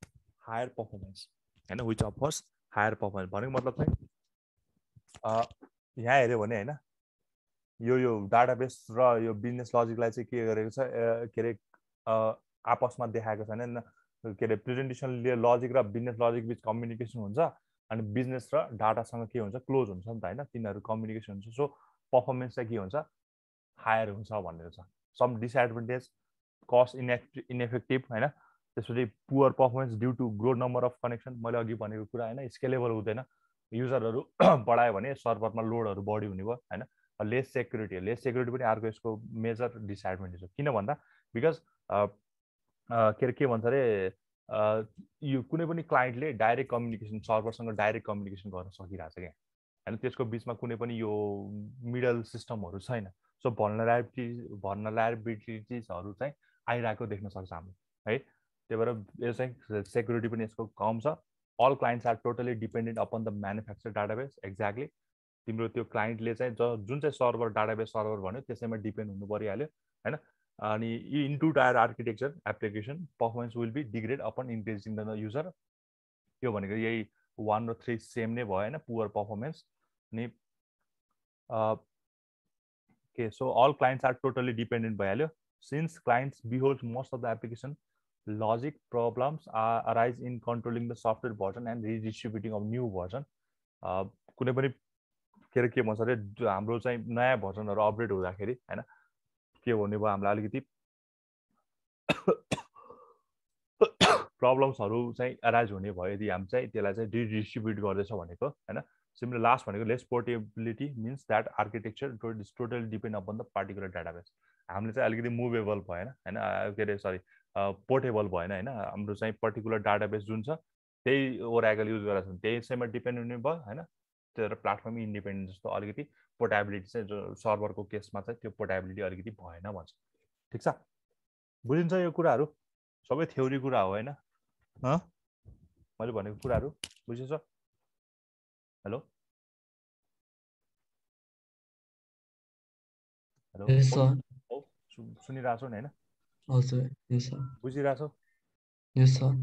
higher performance, हैन, which offers higher performance भनेको मतलब चाहिँ यहाँ हेर्यो भने हैन यो डाटाबेस र यो बिजनेस लजिकलाई चाहिँ के गरेको छ के अरे आपसमा देखाएको छैन के अरे प्रेजेन्टेसन लजिक र बिजनेस लजिक बिच कम्युनिकेसन हुन्छ अनि बिजनेस र डाटासँग के हुन्छ क्लोज हुन्छ नि त हैन तिनीहरू कम्युनिकेसन हुन्छ सो पर्फर्मेन्स चाहिँ के हुन्छ हायर हुन्छ भनेर छ सम डिसएडभान्टेज कस्ट इनएफेक्टिभ हैन त्यसपछि poor performance due to grow number of connection मैले अघि भनेको कुरा हैन स्केलेबल हुँदैन युजरहरू बढायो भने सर्भरमा लोडहरू बढी हुने भयो हैन लेस सेक्युरिटी पनि अर्को यसको मेजर डिसएडभान्टेज हो किन भन्दा बिकज के भन्छ अरे यो कुनै पनि क्लाइन्टले डाइरेक्ट कम्युनिकेसन सर्भरसँग डाइरेक्ट कम्युनिकेसन गर्न सकिरहेछ क्या होइन त्यसको बिचमा कुनै पनि यो मिडल सिस्टमहरू छैन सो भर्नलाबिलिटिजहरू चाहिँ आइरहेको देख्न सक्छ हामीले है त्यही भएर यो चाहिँ सेक्युरिटी पनि यसको कम छ all clients are totally dependent upon the manufacture database exactly तिम्रो त्यो क्लाइन्टले चाहिँ जुन चाहिँ सर्भर डाटाबेस सर्भर भन्यो त्यसैमा डिपेन्ड हुनु परिहाल्यो होइन अनि in two tier architecture application performance will be degrade upon increasing the user यो भनेको यही 1 र 3 सेम नै भयो होइन पुअर पर्फर्मेन्स अनि के so all clients are totally dependent भइहाल्यो since clients behold most of the application logic problems arise in controlling the software version and redistributing of new version कुनै पनि के भन्छ अरे हाम्रो चाहिँ नयाँ भर्जनहरू अपडेट हुँदाखेरि हैन के हुने भयो हामीलाई अलिकति प्रब्लम्सहरू चाहिँ अराइज हुने भयो यदि हामी चाहिँ त्यसलाई चाहिँ रिडिस्ट्रिब्युट गर्दैछ भनेको हैन सिम्पली लास्ट भनेको lace portability means that architecture is totally depend upon the particular database हामीले चाहिँ अलिकति मुभेबल भएन हैन के अरे सरी पोर्टेबल भएन हैन हाम्रो चाहिँ पर्टिकुलर डाटाबेस जुन छ त्यही ओराकल युज गरेर त्यसैमा डिपेन्ड हुने भयो हैन त्यो प्लेटफर्म इन्डिपेन्डेन्ट जस्तो अलिकति पोर्टेबिलिटी चाहिँ जो सर्भरको केसमा चाहिँ त्यो पोर्टेबिलिटी अलिकति भएन भन्छ ठिक छ बुझिन्छ यो कुराहरू सबै थ्योरी कुरा हो हैन मैले भनेको कुराहरू बुझिन्छ हेलो हेलो सुनिरहेछौ नि हैन हजुर यस सर बुझिरहेछौ यस सर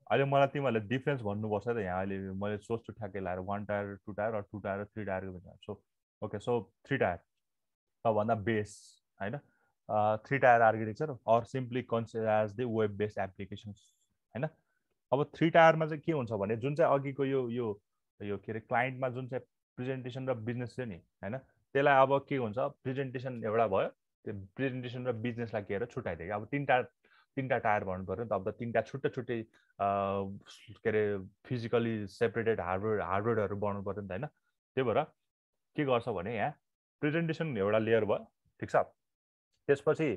अहिले मलाई तिमीहरूले डिफ्रेन्स भन्नुपर्छ त यहाँ अहिले मैले सोच्छु ठ्याक्कै लाएर 1 टायर 2 टायर र 2 टायर र 3 टायरको बिचमा सो ओके सो 3 टायर सबभन्दा बेस होइन 3 tier architecture or simply consider as the web based applications होइन अब 3 टायरमा चाहिँ के हुन्छ भने जुन चाहिँ अघिको यो के अरे क्लाइन्टमा जुन चाहिँ प्रेजेन्टेसन र बिजनेस थियो नि होइन त्यसलाई अब के हुन्छ प्रेजेन्टेसन एउटा भयो त्यो प्रेजेन्टेसन र बिजनेसलाई के अरे छुट्याइदियो अब तिनवटा टायर भन्नु पऱ्यो नि त अब त तिनवटा छुट्टै के अरे फिजिकली सेपरेटेड हार्डवेयरहरू बनाउनु पऱ्यो नि त होइन त्यही भएर के गर्छ भने यहाँ प्रेजेन्टेसन एउटा लेयर भयो ठिक छ त्यसपछि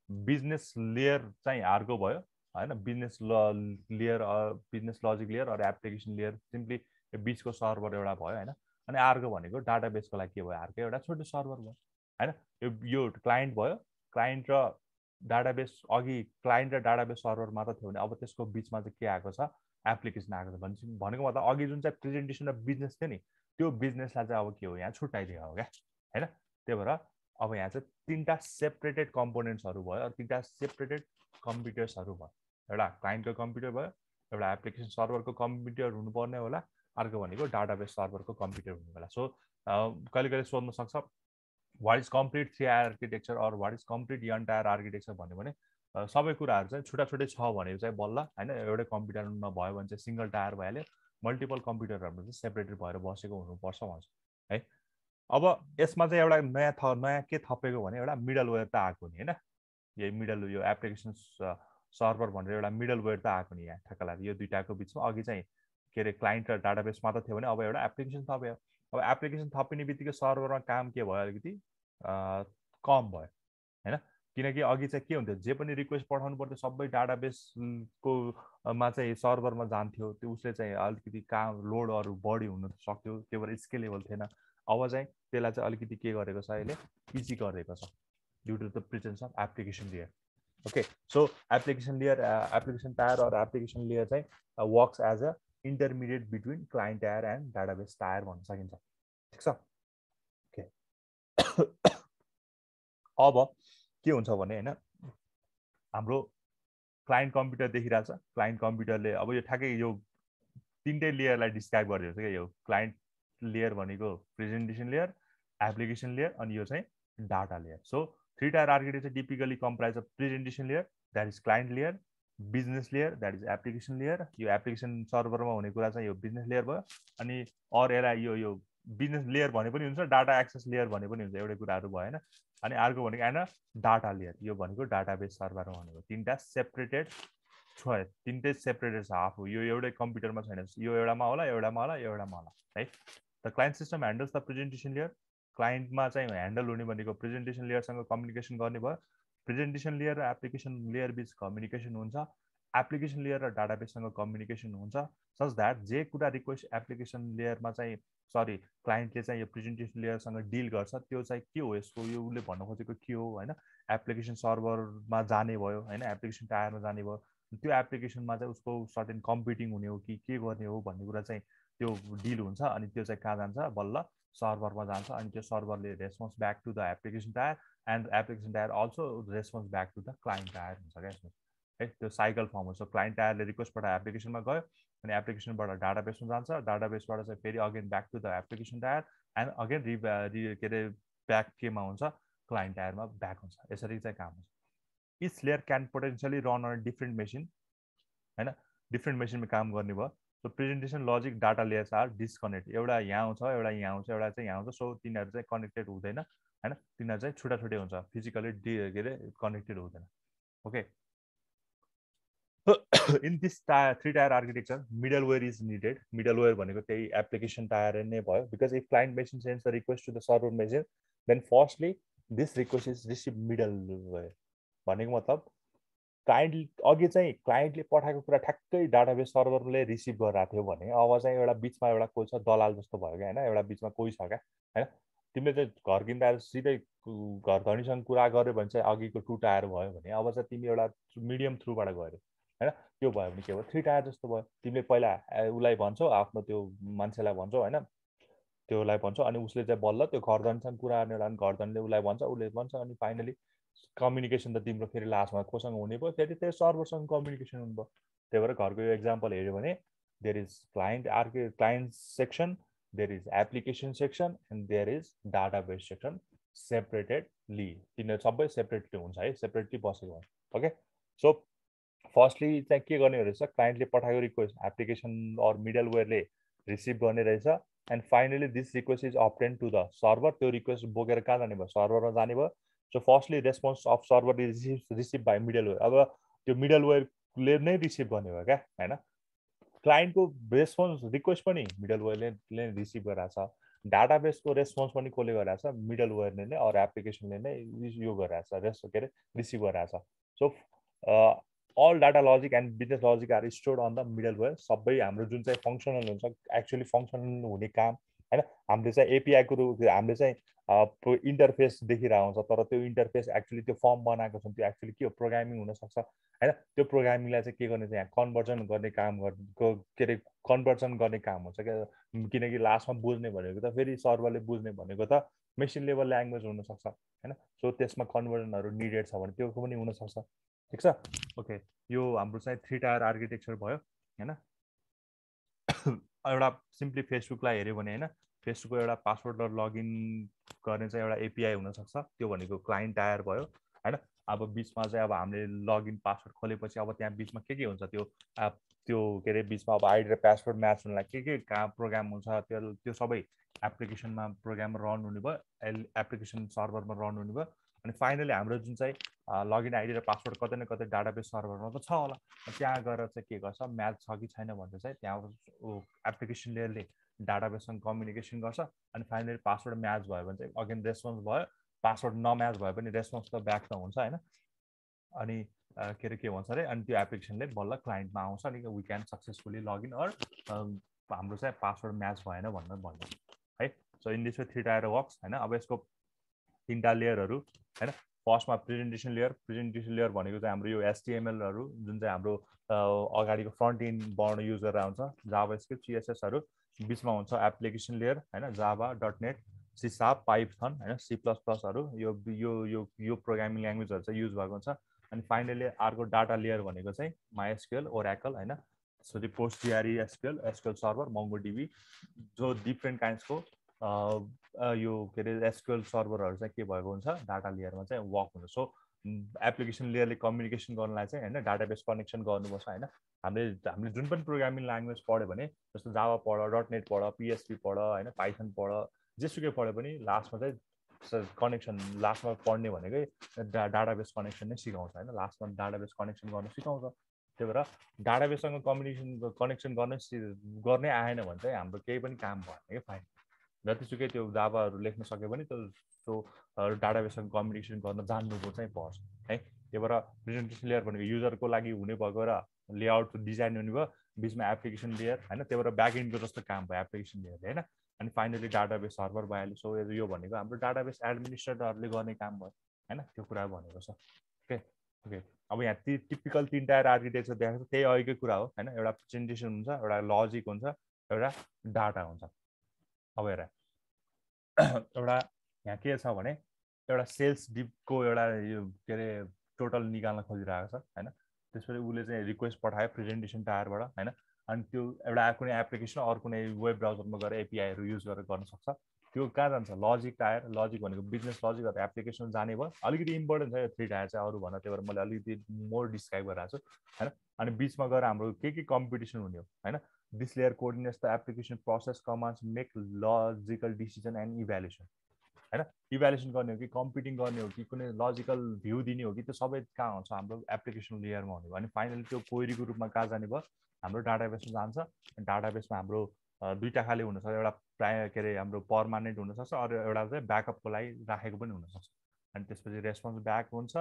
बिजनेस लेयर चाहिँ अर्को भयो होइन बिजनेस लजिक लेयर अरू एप्लिकेसन लेयर सिम्पली बिचको सर्भर एउटा भयो होइन अनि अर्को भनेको डाटाबेसको लागि के भयो अर्को एउटा छोटो सर्भर भयो होइन यो क्लाइन्ट भयो क्लाइन्ट र डाटाबेस अघि क्लाइन्ट र डाटाबेस सर्भर मात्र थियो भने अब त्यसको बिचमा चाहिँ के आएको छ एप्लिकेसन आएको छ भनेको मतलब अघि जुन चाहिँ प्रेजेन्टेसन र बिजनेस थियो नि त्यो बिजनेसलाई चाहिँ अब के हो यहाँ छुट्याइदियो हो क्या होइन त्यही भएर अब यहाँ चाहिँ तिनवटा सेपरेटेड कम्पोनेन्ट्सहरू भयो तिनवटा सेपरेटेड कम्प्युटर्सहरू भयो एउटा क्लाइन्टको कम्प्युटर भयो एउटा एप्लिकेसन सर्भरको कम्प्युटर हुनुपर्ने होला अर्को भनेको डाटाबेस सर्भरको कम्प्युटर हुने होला सो कहिले कहिले सोध्न सक्छ what is complete 3 architecture or what is complete entire architecture भन्यो भने सबै कुराहरू चाहिँ छुट्टा छुट्टै छ भने चाहिँ बल्ल होइन एउटै कम्प्युटरमा भयो भने चाहिँ सिङ्गल टायर भइहाल्यो मल्टिपल कम्प्युटरहरू चाहिँ सेपरेटेड भएर बसेको हुनुपर्छ भन्छ है अब यसमा चाहिँ एउटा नयाँ के थपेको भने एउटा मिडलवेयर त आएको नि होइन यही यो एप्लिकेसन सर्भर भनेर एउटा मिडलवेयर त आएको नि यहाँ ठ्याक्क लाग्यो यो दुइटाको बिचमा अघि चाहिँ के अरे क्लाइन्ट र डाटाबेस मात्र थियो भने अब एउटा एप्लिकेसन थप्यो अब एप्लिकेसन थपिने बित्तिकै सर्भरमा काम के भयो अलिकति कम भयो होइन किनकि अघि चाहिँ के हुन्थ्यो जे पनि रिक्वेस्ट पठाउनु पर्थ्यो सबै डाटाबेसको मा चाहिँ सर्भरमा जान्थ्यो त्यो उसले चाहिँ अलिकति काम लोडहरू बढी हुन सक्थ्यो त्यो भएर स्केलेबल थिएन अब चाहिँ त्यसलाई चाहिँ अलिकति के गरेको छ अहिले इजी गरेको छ due to the presence of application layer okay so application tier or application layer चाहिँ works as a intermediate between client tier and database tier भन्न सकिन्छ ठिक छ ओके अब के हुन्छ भने होइन हाम्रो क्लाइन्ट कम्प्युटर देखिरहेछ क्लाइन्ट कम्प्युटरले अब यो ठ्याक्कै यो तीनटै लेयरलाई डिस्क्राइब गरिदिन्छ क्या यो क्लाइन्ट लेयर भनेको प्रेजेन्टेसन लेयर, एप्लिकेसन लेयर अनि यो चाहिँ data layer. So 3 tier architecture typically comprise of presentation layer that is client layer, business layer that is application layer. यो एप्लिकेसन सर्भरमा हुने कुरा चाहिँ यो बिजनेस लेयर भयो. अनि यसलाई यो बिजनेस लेयर भने पनि हुन्छ, डाटा एक्सेस लेयर भने पनि हुन्छ, एउटै कुराहरू भयो होइन. अनि अर्को भनेको आएन डाटा लेयर, यो भनेको डाटाबेस सर्भरमा भनेको. तिनवटा सेपरेटेड छ, तिनटै सेपरेटेड छ आफू. यो एउटै कम्प्युटरमा छैन, यो एउटामा होला, एउटामा होला, एउटामा होला है. The client system handles the presentation layer. क्लाइन्टमा चाहिँ ह्यान्डल हुने भनेको प्रेजेन्टेसन लेयरसँग कम्युनिकेसन गर्ने भयो. प्रेजेन्टेसन लेयर र एप्लिकेसन लेयर बिच कम्युनिकेसन हुन्छ. एप्लिकेसन लेयर र डाटाबेससँग कम्युनिकेसन हुन्छ सच द्याट जे कुरा रिक्वेस्ट एप्लिकेसन लेयरमा चाहिँ क्लाइन्टले चाहिँ यो प्रेजेन्टेसन लेयरसँग डिल गर्छ त्यो चाहिँ के हो, यसको यो उसले भन्नु खोजेको के हो होइन. एप्लिकेसन सर्भरमा जाने भयो होइन, एप्लिकेसन टायरमा जाने भयो, त्यो एप्लिकेसनमा चाहिँ उसको सर्टेन कम्प्युटिङ हुने हो कि के गर्ने हो भन्ने कुरा चाहिँ त्यो डिल हुन्छ. अनि त्यो चाहिँ कहाँ जान्छ, बल्ल सर्भरमा जान्छ. अनि त्यो सर्भरले response back to the application tier and application tier also response back to the client tier हुन्छ क्या यसमा है. त्यो साइकल फर्म हुन्छ. क्लाइन्ट टायरले रिक्वेस्टबाट एप्लिकेसनमा गयो अनि एप्लिकेसनबाट डाटाबेसमा जान्छ, डाटाबेसबाट चाहिँ फेरि again back to the application tier and again के अरे ब्याक केमा हुन्छ, क्लाइन्ट टायरमा ब्याक हुन्छ. यसरी चाहिँ काम हुन्छ. Each layer can potentially run on different machine होइन, डिफ्रेन्ट मेसिनमा काम गर्ने भयो. So presentation logic data layers are disconnect. एउटा यहाँ आउँछ, एउटा यहाँ आउँछ, एउटा चाहिँ यहाँ आउँछ. सो तिनीहरू चाहिँ कनेक्टेड हुँदैन होइन, तिनीहरू चाहिँ छुट्टा छुट्टै हुन्छ, फिजिकली के अरे कनेक्टेड हुँदैन. Okay. In this 3 tier architecture middleware is needed. Middleware भनेको त्यही एप्लिकेसन टायर नै भयो. Because if client machine sends the request to the server machine then firstly this request is receive middleware. भनेको मतलब client अघि चाहिँ क्लाइन्टले पठाएको कुरा ठ्याक्कै डाटाबेस सर्भरले रिसिभ गरिरहेको थियो भने अब चाहिँ एउटा बिचमा एउटा कोही छ दलाल जस्तो भयो क्या होइन, एउटा बिचमा कोही छ क्या होइन. तिमीले चाहिँ घर किन्दा सिधै घर धनीसँग कुरा गर्यो भने चाहिँ अघिको 2 टायर भयो भने अब चाहिँ तिमी एउटा मिडियम थ्रुबाट गऱ्यो होइन. त्यो भयो भने के भयो, 3 टायर जस्तो भयो. तिमीले पहिला उसलाई भन्छौ, आफ्नो त्यो मान्छेलाई भन्छौ होइन, त्योलाई भन्छौ अनि उसले चाहिँ बल्ल त्यो घर धनीसँग कुरा गर्ने बेला घर धनीले उसलाई भन्छ, उसले भन्छ अनि फाइनली कम्युनिकेसन त तिम्रो फेरि लास्टमा कोसँग हुने भयो, फेरि त्यो सर्भरसँग कम्युनिकेसन हुने भयो. त्यही भएर घरको यो एक्जाम्पल हेऱ्यो भने there is client section, there is application section and there is database section separatedly. तिनीहरू सबै सेपरेटली हुन्छ है, सेपरेटली बसेको. ओके. सो फर्स्टली चाहिँ के गर्ने रहेछ, क्लाइन्टले पठाएको रिक्वेस्ट एप्लिकेसन अर मिडलवेयरले रिसिभ गर्ने रहेछ. And finally this request is obtain to the server. त्यो रिक्वेस्ट बोकेर कहाँ जाने भयो, सर्भरमा जाने भयो. So firstly response of server is receive by middleware. अब त्यो मिडलवेयरले नै रिसिभ गर्ने भयो क्या होइन. क्लाइन्टको रेस्पोन्स रिक्वेस्ट पनि मिडलवेयरले रिसिभ गरिरहेछ, डाटाबेसको रेस्पोन्स पनि कसले गरिरहेछ, मिडलवेयरले नै अरू एप्लिकेसनले नै यो गरिरहेछ, के अरे रिसिभ गरिरहेछ. So all data logic and business logic are stored on the middleware. सबै हाम्रो जुन चाहिँ फङ्सनल हुन्छ, एक्चुअली फङ्सनल हुने काम होइन, हामीले चाहिँ एपिआईको हामीले चाहिँ इन्टरफेस देखिरहेको हुन्छ, तर त्यो इन्टरफेस एक्चुली त्यो फर्म बनाएको छ, त्यो एक्चुली के हो, प्रोग्रामिङ हुनसक्छ होइन. त्यो प्रोग्रामिङलाई चाहिँ के गर्ने चाहिँ यहाँ कन्भर्जन गर्ने काम गर्नुको के अरे कन्भर्जन गर्ने काम हुन्छ क्या. किनकि लास्टमा बुझ्ने भनेको त फेरि सर्भरले बुझ्ने भनेको त मेसिन लेभल ल्याङ्ग्वेज हुनसक्छ होइन. सो त्यसमा कन्भर्जनहरू निडेड छ भने त्यो पनि हुनसक्छ. ठिक छ. ओके. यो हाम्रो चाहिँ 3 टायर आर्किटेक्चर भयो होइन. एउटा सिम्पली फेसबुकलाई हेऱ्यो भने होइन, फेसबुकको एउटा पासवर्ड र लगइन गर्ने चाहिँ एउटा एपिआई हुनसक्छ, त्यो भनेको क्लाइन्ट टायर भयो होइन. अब बिचमा चाहिँ अब हामीले लगइन पासवर्ड खोलेपछि अब त्यहाँ बिचमा के हुन्छ, त्यो के अरे बिचमा अब आइडी र पासवर्ड म्याच हुनलाई के काम प्रोग्राम हुन्छ, त्यो सबै एप्लिकेसनमा प्रोग्राम रन हुने भयो, एप्लिकेसन सर्भरमा रन हुने भयो. अनि फाइनली हाम्रो जुन चाहिँ लगइन आइडी र पासवर्ड कतै न कतै डाटाबेस सर्भरमा त छ होला, त्यहाँ गएर चाहिँ के गर्छ, म्याच छ कि छैन भनेर चाहिँ त्यहाँ एप्लिकेसन लेयरले डाटाबेससँग कम्युनिकेसन गर्छ. अनि फाइनली पासवर्ड म्याच भयो भने चाहिँ अगेन रेस्पोन्स भयो, पासवर्ड नम्याच भए पनि रेस्पोन्स त ब्याक त हुन्छ होइन. अनि के अरे के भन्छ अरे, अनि त्यो एप्लिकेसनले बल्ल क्लाइन्टमा आउँछ अनि we can successfully login or हाम्रो चाहिँ पासवर्ड म्याच भएन भनेर भन्नु है. So in this way 3 tier works होइन. अब यसको 3टा लेयरहरू होइन. फर्स्टमा प्रेजेन्टेसन लेयर भनेको चाहिँ हाम्रो यो एचटिएमएलहरू जुन चाहिँ हाम्रो अगाडिको फ्रन्ट इन्ड बनाउन युज गरेर हुन्छ, जाभास्क्रिप्ट सिएसएसहरू. बिचमा हुन्छ एप्लिकेसन लेयर होइन, जाभा, डटनेट, सी शार्प, पाइथन होइन, C++हरू यो प्रोग्रामिङ ल्याङ्ग्वेजहरू चाहिँ युज भएको हुन्छ. अनि फाइनली अर्को डाटा लेयर भनेको चाहिँ माइएसक्युएल, ओराकल होइन. त्यसपछि पोस्टग्रेसक्यूएल एसक्यूएल सर्भर MongoDB जो डिफ्रेन्ट काइन्ड्सको यो के अरे एसक्यूएल सर्भरहरू चाहिँ के भएको हुन्छ डाटा लेयरमा चाहिँ वर्क हुन्छ सो एप्लिकेसन लेयरले कम्युनिकेसन गर्नलाई चाहिँ होइन डाटाबेस कनेक्सन गर्नुपर्छ होइन हामीले जुन पनि प्रोग्रामिङ ल्याङ्ग्वेज पढ्यो भने जस्तो जावा पढ .NET पढ PHP पढ होइन पाइथन पढ जेसुकै पढ्यो पनि लास्टमा चाहिँ कनेक्सन लास्टमा पढ्ने भनेकै डाटाबेस कनेक्सन नै सिकाउँछ होइन लास्टमा डाटाबेस कनेक्सन गर्न सिकाउँछ त्यही भएर डाटाबेससँग कनेक्सन गर्नै आएन भने चाहिँ हाम्रो केही पनि काम भएन कि फाइन जतिसुकै त्यो जावाहरू लेख्न सक्यो भने त्यो डाटाबेससँग कम्युनिकेसन गर्न जान्नु चाहिँ पर्छ है त्यही भएर प्रेजेन्टेसन लेयर भनेको युजरको लागि हुने भएको र लेआउट डिजाइन हुने भयो बिचमा एप्लिकेसन लेयर होइन त्यही भएर ब्याकएन्डको जस्तो काम भयो एप्लिकेसन लेयरले होइन अनि फाइनली डाटाबेस सर्भर भइहाल्यो सो यो भनेको हाम्रो डाटाबेस एडमिनिस्ट्रेटरहरूले गर्ने काम भयो होइन त्यो कुरा भनेको छ ओके ओके अब यहाँ टिपिकल 3 टायर आर्किटेक्चर देखाएको छ त्यही अघिकै कुरा हो होइन एउटा प्रेजेन्टेसन हुन्छ एउटा लजिक हुन्छ एउटा डाटा हुन्छ अब हेर एउटा यहाँ के छ भने एउटा सेल्स डिपको एउटा यो के अरे टोटल निकाल्न खोजिरहेको छ होइन त्यसपछि उसले चाहिँ रिक्वेस्ट पठायो प्रेजेन्टेसन टायरबाट होइन अनि त्यो एउटा कुनै एप्लिकेसन अरू कुनै वेब ब्राउजरमा गएर एपिआईहरू युज गरेर गर्न सक्छ त्यो कहाँ जान्छ लजिक टायर लजिक भनेको बिजनेस लजिक अथवा एप्लिकेसन जाने भयो अलिकति इम्पोर्टेन्ट छ यो 3 टायर चाहिँ अरू भन्दा त्यही भएर मैले अलिकति मोर डिस्क्राइब गरिरहेको छु होइन अनि बिचमा गएर हाम्रो के कम्पिटिसन हुने हो होइन this layer coordinates the application process commands make logical decision and evaluation होइन इभ्यालुएसन गर्ने हो कि कम्पिटिङ गर्ने हो कि कुनै लजिकल भ्यू दिने हो कि त्यो सबै कहाँ हुन्छ हाम्रो एप्लिकेसन लेयरमा हुने भयो अनि फाइनली त्यो क्वेरीको रूपमा कहाँ जाने भयो हाम्रो डाटाबेसमा जान्छ डाटाबेसमा हाम्रो दुईवटा खाले हुनसक्छ एउटा प्राय के अरे हाम्रो पर्मानेन्ट हुनसक्छ अरू एउटा चाहिँ ब्याकअपको लागि राखेको पनि हुनसक्छ अनि त्यसपछि रेस्पोन्स ब्याक हुन्छ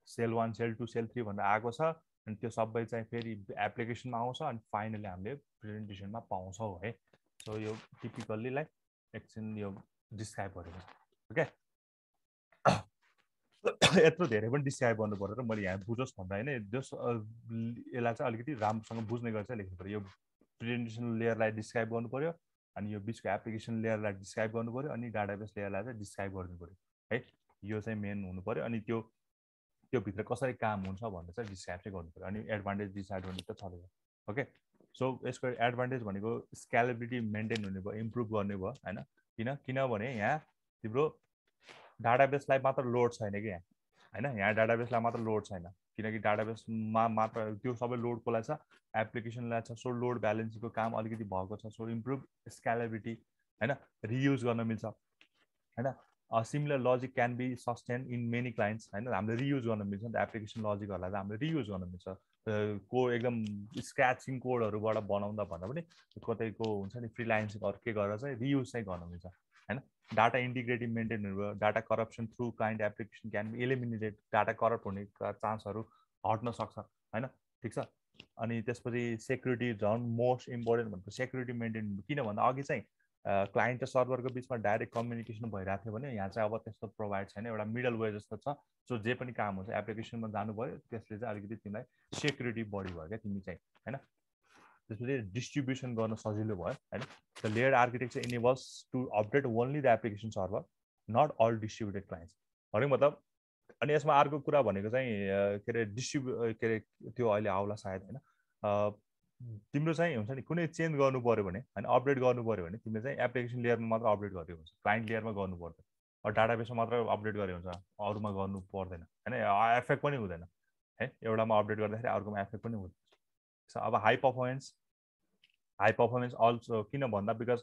सेल 1 सेल 2 सेल 3 भनेर आएको छ अनि त्यो सबै चाहिँ फेरि एप्लिकेसनमा आउँछ अनि फाइनली हामीले प्रेजेन्टेसनमा पाउँछौँ है सो यो टिपिकल्ली लाइक एकछिन यो डिस्क्राइब गरेको छ ओके यत्रो धेरै पनि डिस्क्राइब गर्नु पर्यो र मैले यहाँ बुझोस् भन्दा होइन जस यसलाई चाहिँ अलिकति राम्रोसँग बुझ्ने गरेर चाहिँ लेख्नु पऱ्यो यो प्रेजेन्टेसन लेयरलाई डिस्क्राइब गर्नु पऱ्यो अनि यो बिचको एप्लिकेसन लेयरलाई डिस्क्राइब गर्नु पऱ्यो अनि डाटाबेस लेयरलाई चाहिँ डिस्क्राइब गरिदिनु पऱ्यो है यो चाहिँ मेन हुनु पऱ्यो अनि त्यो भित्र कसरी काम हुन्छ भनेर चाहिँ डिस्क्राइब चाहिँ गर्नु पऱ्यो अनि एडभान्टेज डिसएडभान्टेज त छँदैछ ओके सो यसको एडभान्टेज भनेको स्केलेबिलिटी मेन्टेन हुने भयो इम्प्रुभ गर्ने भयो होइन किनभने यहाँ तिम्रो डाटाबेसलाई मात्र लोड छैन कि यहाँ होइन यहाँ डाटाबेसलाई मात्र लोड छैन किनकि डाटाबेसमा मात्र त्यो सबै लोड कसलाई छ एप्लिकेसनलाई छ सो लोड ब्यालेन्सिङको काम अलिकति भएको छ सो इम्प्रुभ स्केलेबिलिटी होइन रियुज गर्न मिल्छ होइन similar logic can be sustain in many clients होइन हामीले रियुज गर्न मिल्छ नि त एप्लिकेसन लजिकहरूलाई चाहिँ हामीले रियुज गर्न मिल्छ कोड एकदम स्क्रैचिङ कोडहरूबाट बनाउँदा भन्दा पनि कतैको हुन्छ नि फ्रीलान्सिङ अरू के गरेर चाहिँ रियुज चाहिँ गर्न मिल्छ होइन डाटा इन्टिग्रिटी मेन्टेन हुनु data corruption through client application can be eliminated data corrupt हुने चान्सहरू हट्न सक्छ होइन ठिक छ अनि त्यसपछि सेक्युरिटी झन् मोस्ट इम्पोर्टेन्ट भनेको सेक्युरिटी मेन्टेन किन भन्दा अघि चाहिँ क्लाइन्ट र सर्भरको बिचमा डाइरेक्ट कम्युनिकेसन भइरहेको थियो भने यहाँ चाहिँ अब त्यस्तो प्रोभाइड छैन एउटा मिडल वे जस्तो छ सो जे पनि काम हुन्छ एप्लिकेसनमा जानु भयो त्यसले चाहिँ अलिकति तिमीलाई सेक्युरिटी बढी भयो क्या तिमी चाहिँ होइन त्यसपछि डिस्ट्रिब्युसन गर्न सजिलो भयो होइन the layer architecture enables to update only the application server not all distributed clients भनेको मतलब अनि यसमा अर्को कुरा भनेको चाहिँ के अरे के अरे त्यो अहिले आउला सायद होइन तिम्रो चाहिँ हुन्छ नि कुनै चेन्ज गर्नु पऱ्यो भने होइन अपडेट गर्नु पऱ्यो भने तिमीले चाहिँ एप्लिकेसन लेयरमा मात्र अपडेट गरेको हुन्छ क्लाइन्ट लेयरमा गर्नु पर्दैन डाटाबेसमा मात्र अपडेट गरे हुन्छ अरूमा गर्नु पर्दैन होइन एफेक्ट पनि हुँदैन है एउटामा अपडेट गर्दाखेरि अर्कोमा एफेक्ट पनि हुँदैन अब हाई पर्फर्मेन्स अल्सो किन भन्दा बिकज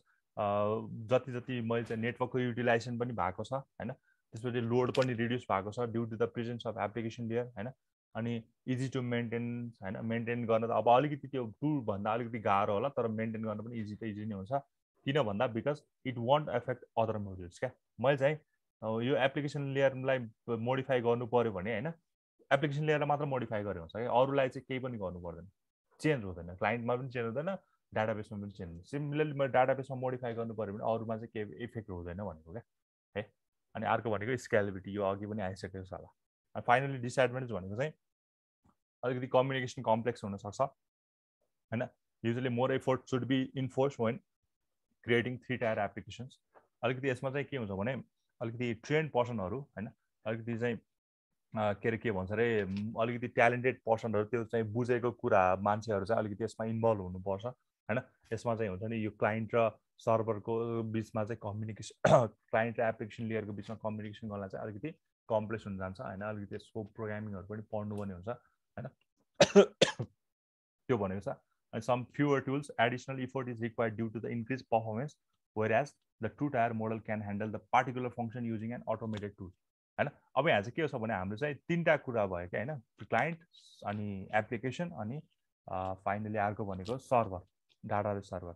जति जति मैले चाहिँ नेटवर्कको युटिलाइजेसन पनि भएको छ होइन त्यसपछि लोड पनि रिड्युस भएको छ due to the presence of application layer होइन अनि इजी टु मेन्टेन होइन मेन्टेन गर्न त अब अलिकति त्यो टुलभन्दा अलिकति गाह्रो होला तर मेन्टेन गर्न पनि इजी नै हुन्छ किन भन्दा because it want effect other modules क्या मैले चाहिँ यो एप्लिकेसन लेयरलाई मोडिफाई गर्नु पऱ्यो भने होइन एप्लिकेसन लेयरलाई मात्र मोडिफाई गरे हुन्छ क्या अरूलाई चाहिँ केही पनि गर्नु पर्दैन चेन्ज हुँदैन क्लाइन्टमा पनि चेन्ज हुँदैन डाटाबेसमा पनि चेन्ज हुँदैन सिमिलरली मैले डाटाबेसमा मोडिफाई गर्नु पऱ्यो भने अरूमा चाहिँ केही इफेक्ट हुँदैन भनेको क्या है अनि अर्को भनेको स्केलेबिलिटी यो अघि पनि आइसकेको छ होला अनि फाइनली डिसएडभान्टेज भनेको चाहिँ अलिकति कम्युनिकेसन कम्प्लेक्स हुनसक्छ होइन usually more effort should be enforce when creating 3 tier applications अलिकति यसमा चाहिँ के हुन्छ भने अलिकति ट्रेन्ड पर्सनहरू होइन अलिकति चाहिँ के अरे के भन्छ अरे अलिकति ट्यालेन्टेड पर्सनहरू त्यो चाहिँ बुझेको कुरा मान्छेहरू चाहिँ अलिकति यसमा इन्भल्भ हुनुपर्छ होइन यसमा चाहिँ हुन्छ नि यो क्लाइन्ट र सर्भरको बिचमा चाहिँ कम्युनिकेसन क्लाइन्ट र एप्लिकेसन लेयरको बिचमा कम्युनिकेसन गर्न चाहिँ अलिकति कम्प्लेक्स हुन जान्छ होइन अलिकति यसको प्रोग्रामिङहरू पनि पढ्नुपर्ने हुन्छ होइन त्यो भनेको छ and some fewer tools additional effort is required due to the increased performance whereas the two-tier model can handle the particular function using an automated tool हैन अब यहाँ चाहिँ के छ भने हाम्रो चाहिँ तीनटा कुरा भयो के हैन क्लाइन्ट अनि एप्लिकेसन अनि फाइनली अर्को भनेको सर्भर डाटा र सर्भर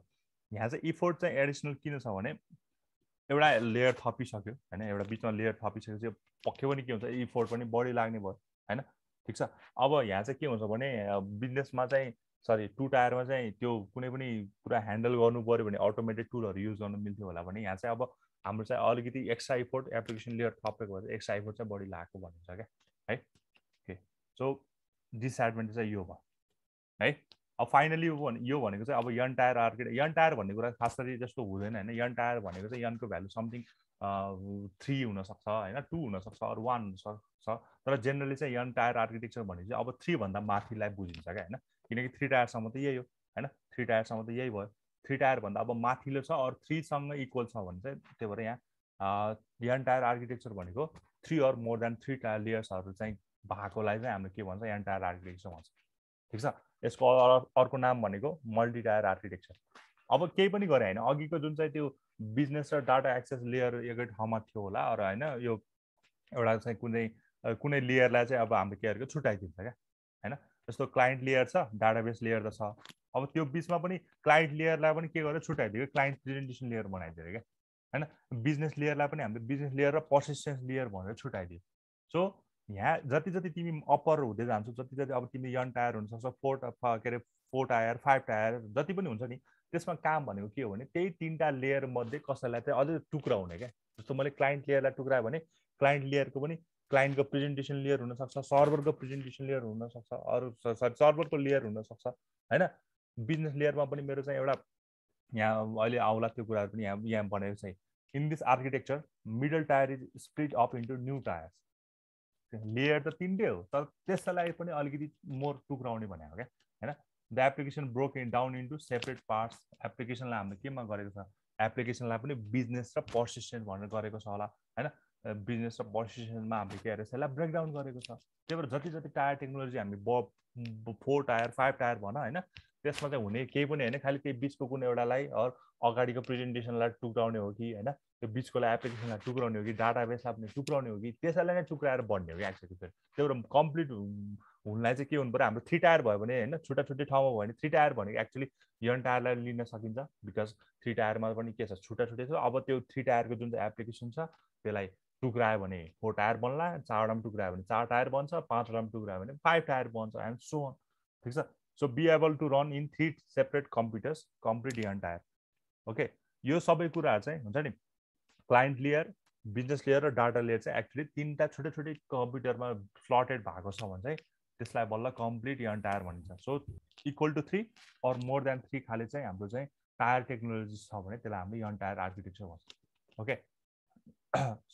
यहाँ चाहिँ इफोर्ट चाहिँ एडिसनल किन छ भने एउटा लेयर थपिसक्यो हैन एउटा बिचमा लेयर थपिसकेपछि पक्कै पनि के हुन्छ इफोर्ट पनि बढी लाग्ने भयो हैन ठिक छ अब यहाँ चाहिँ के हुन्छ भने बिजनेसमा चाहिँ सरी टु टायरमा चाहिँ त्यो कुनै पनि कुरा ह्यान्डल गर्नु पर्यो भने अटोमेटेड टुलहरू युज गर्न मिल्थ्यो होला भने यहाँ चाहिँ अब हाम्रो चाहिँ अलिकति एक्स्ट्रा इफोर्ट एप्लिकेसन लेयर थपेको भएर एक्स्ट्रा इफोर्ट चाहिँ बढी लागेको भनिन्छ क्या है ओके सो डिसएडभान्टेज चाहिँ यो भयो है अब फाइनली यो भनेको चाहिँ अब यन टायर यन टायर भन्ने कुरा खास गरी जस्तो हुँदैन होइन यन टायर भनेको चाहिँ यनको भ्यालु समथिङ 3 हुनसक्छ होइन 2 हुनसक्छ अरू 1 हुनसक्छ तर जेनरली चाहिँ यन टायर आर्किटेक्चर भनेको चाहिँ अब 3 भन्दा माथिलाई बुझिन्छ क्या होइन किनकि 3 टायरसम्म त यही हो होइन 3 टायरसम्म त यही भयो 3 टायर भन्दा अब माथिल्लो छ अरू 3सँग इक्वल छ भने चाहिँ त्यही भएर यहाँ यन टायर आर्किटेक्चर भनेको 3 अर मोर देन 3 टायर लेयर्सहरू चाहिँ भएकोलाई चाहिँ हामीले के भन्छ यन टायर आर्किटेक्चर भन्छ ठिक छ यसको अर्को नाम भनेको मल्टी टायर आर्किटेक्चर अब केही पनि गरे होइन अघिको जुन चाहिँ त्यो बिजनेस र डाटा एक्सेस लेयर एकै ठाउँमा थियो होला अरू होइन यो एउटा चाहिँ कुनै लेयरलाई चाहिँ अब हाम्रो के गरेको छुट्याइदिन्छ क्या होइन जस्तो क्लाइन्ट लेयर छ डाटाबेस लेयर त छ अब त्यो बिचमा पनि क्लाइन्ट लेयरलाई पनि के गरेर छुट्याइदियो क्लाइन्ट प्रेजेन्टेसन लेयर बनाइदियो क्या होइन बिजनेस लेयरलाई पनि हामीले बिजनेस लेयर र पर्सिस्टेन्स लेयर भनेर छुट्याइदियो सो यहाँ जति जति तिमी अप्पर हुँदै जान्छौ जति जति अब तिमी यन टायर हुनसक्छ 4 टायर 5 टायर जति पनि हुन्छ नि त्यसमा काम भनेको के हो भने त्यही 3टा लेयर मध्ये कसैलाई चाहिँ अझै टुक्राउने क्या जस्तो मैले क्लाइन्ट लेयरलाई टुक्रायो भने क्लाइन्ट लेयरको पनि क्लाइन्टको प्रेजेन्टेसन लेयर हुनसक्छ सर्भरको प्रेजेन्टेसन लेयर हुनसक्छ अरू सर्भरको लेयर हुनसक्छ होइन बिजनेस लेयरमा पनि मेरो चाहिँ एउटा यहाँ अहिले आउला त्यो कुराहरू पनि यहाँ भनेको चाहिँ in this architecture middle tyre is split up into new tyres layer त 3टै हो तर त्यसलाई पनि अलिकति मोर टुक्राउने भनेको क्या होइन the application broke down into separate parts एप्लिकेसनलाई हामीले केमा गरेको छ एप्लिकेसनलाई पनि बिजनेस र पर्सिस्टेन्ट भनेर गरेको छ होला होइन बिजनेस र पर्सिस्टेन्टमा हामीले के गरेको छ यसलाई ब्रेकडाउन गरेको छ त्यही भएर जति जति टायर टेक्नोलोजी हामी 4 टायर 5 टायर भन होइन त्यसमा चाहिँ हुने केही पनि होइन खालि त्यही बिचको कुनै एउटालाई अगाडिको प्रेजेन्टेसनलाई टुक्राउने हो कि होइन त्यो बिचकोलाई एप्लिकेसनलाई टुक्राउने हो कि डाटाबेसलाई पनि टुक्राउने हो कि त्यसैलाई नै टुक्राएर बढ्ने हो कि एक्चुअली त्यही भएर कम्प्लिट हुनलाई चाहिँ के हुनु पऱ्यो हाम्रो 3 टायर भयो भने होइन छुट्टा छुट्टै ठाउँमा भयो भने 3 टायर भनेको एक्चुअली यन टायरलाई लिन सकिन्छ बिकज 3 टायरमा पनि के छ छुट्टा छुट्टै छ अब त्यो 3 टायरको जुन चाहिँ एप्लिकेसन छ त्यसलाई टुक्रायो भने 4 टायर बन्ला 4वटामा टुक्रायो भने 4 टायर बन्छ 5वटामा टुक्रायो भने 5 टायर बन्छ एन्ड सो अन ठिक छ so be able to run in 3 separate computers complete n tier okay यो सबै कुराहरू चाहिँ हुन्छ नि क्लाइन्ट लेयर बिजनेस लेयर र डाटा लेयर चाहिँ एक्चुअली 3टा छुट्टै छुट्टै कम्प्युटरमा स्लटेड भएको छ भने चाहिँ त्यसलाई बल्ल कम्प्लिट यन टायर भनिन्छ so equal to 3 or more than 3 खाले चाहिँ हाम्रो चाहिँ टायर टेक्नोलोजी छ भने त्यसलाई हामीले यन टायर आर्किटेक्चर भन्छ okay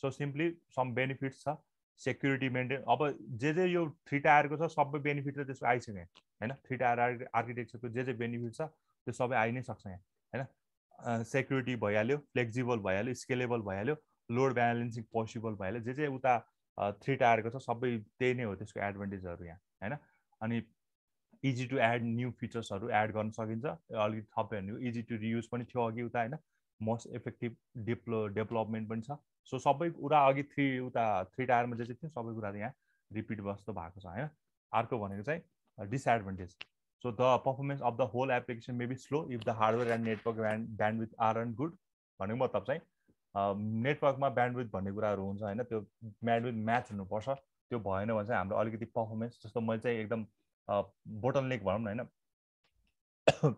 so simply some benefits छ सेक्युरिटी मेन्टेन अब जे यो 3 टायरको छ सबै बेनिफिट चाहिँ त्यसको आइसक्यो होइन 3 टायर आर्किटेक्चरको जे बेनिफिट छ त्यो सबै आइ नै सक्छ यहाँ होइन सेक्युरिटी भइहाल्यो फ्लेक्सिबल भइहाल्यो स्केलेबल भइहाल्यो लोड ब्यालेन्सिङ पोसिबल भइहाल्यो जे उता 3 टायरको छ सबै त्यही नै हो त्यसको एडभान्टेजहरू यहाँ होइन अनि इजी टु एड न्यू फिचर्सहरू एड गर्न सकिन्छ अलिकति थप्यो भने इजी टु रियुज पनि थियो अघि उता होइन मोस्ट इफेक्टिभ डेभलपमेन्ट पनि छ सो सबै कुरा अघि 3 टायरमा जे थियो सबै कुरा यहाँ रिपिट जस्तो भएको छ होइन अर्को भनेको चाहिँ disadvantage so the performance of the whole application may be slow if the hardware and network bandwidth aren't good भनेको मतलब चाहिँ नेटवर्कमा ब्यान्डविथ भन्ने कुराहरू हुन्छ होइन त्यो ब्यान्डविथ म्याच हुनुपर्छ त्यो भएन भने चाहिँ हाम्रो अलिकति पर्फर्मेन्स जस्तो मैले चाहिँ एकदम बोटल नेक भनौँ न होइन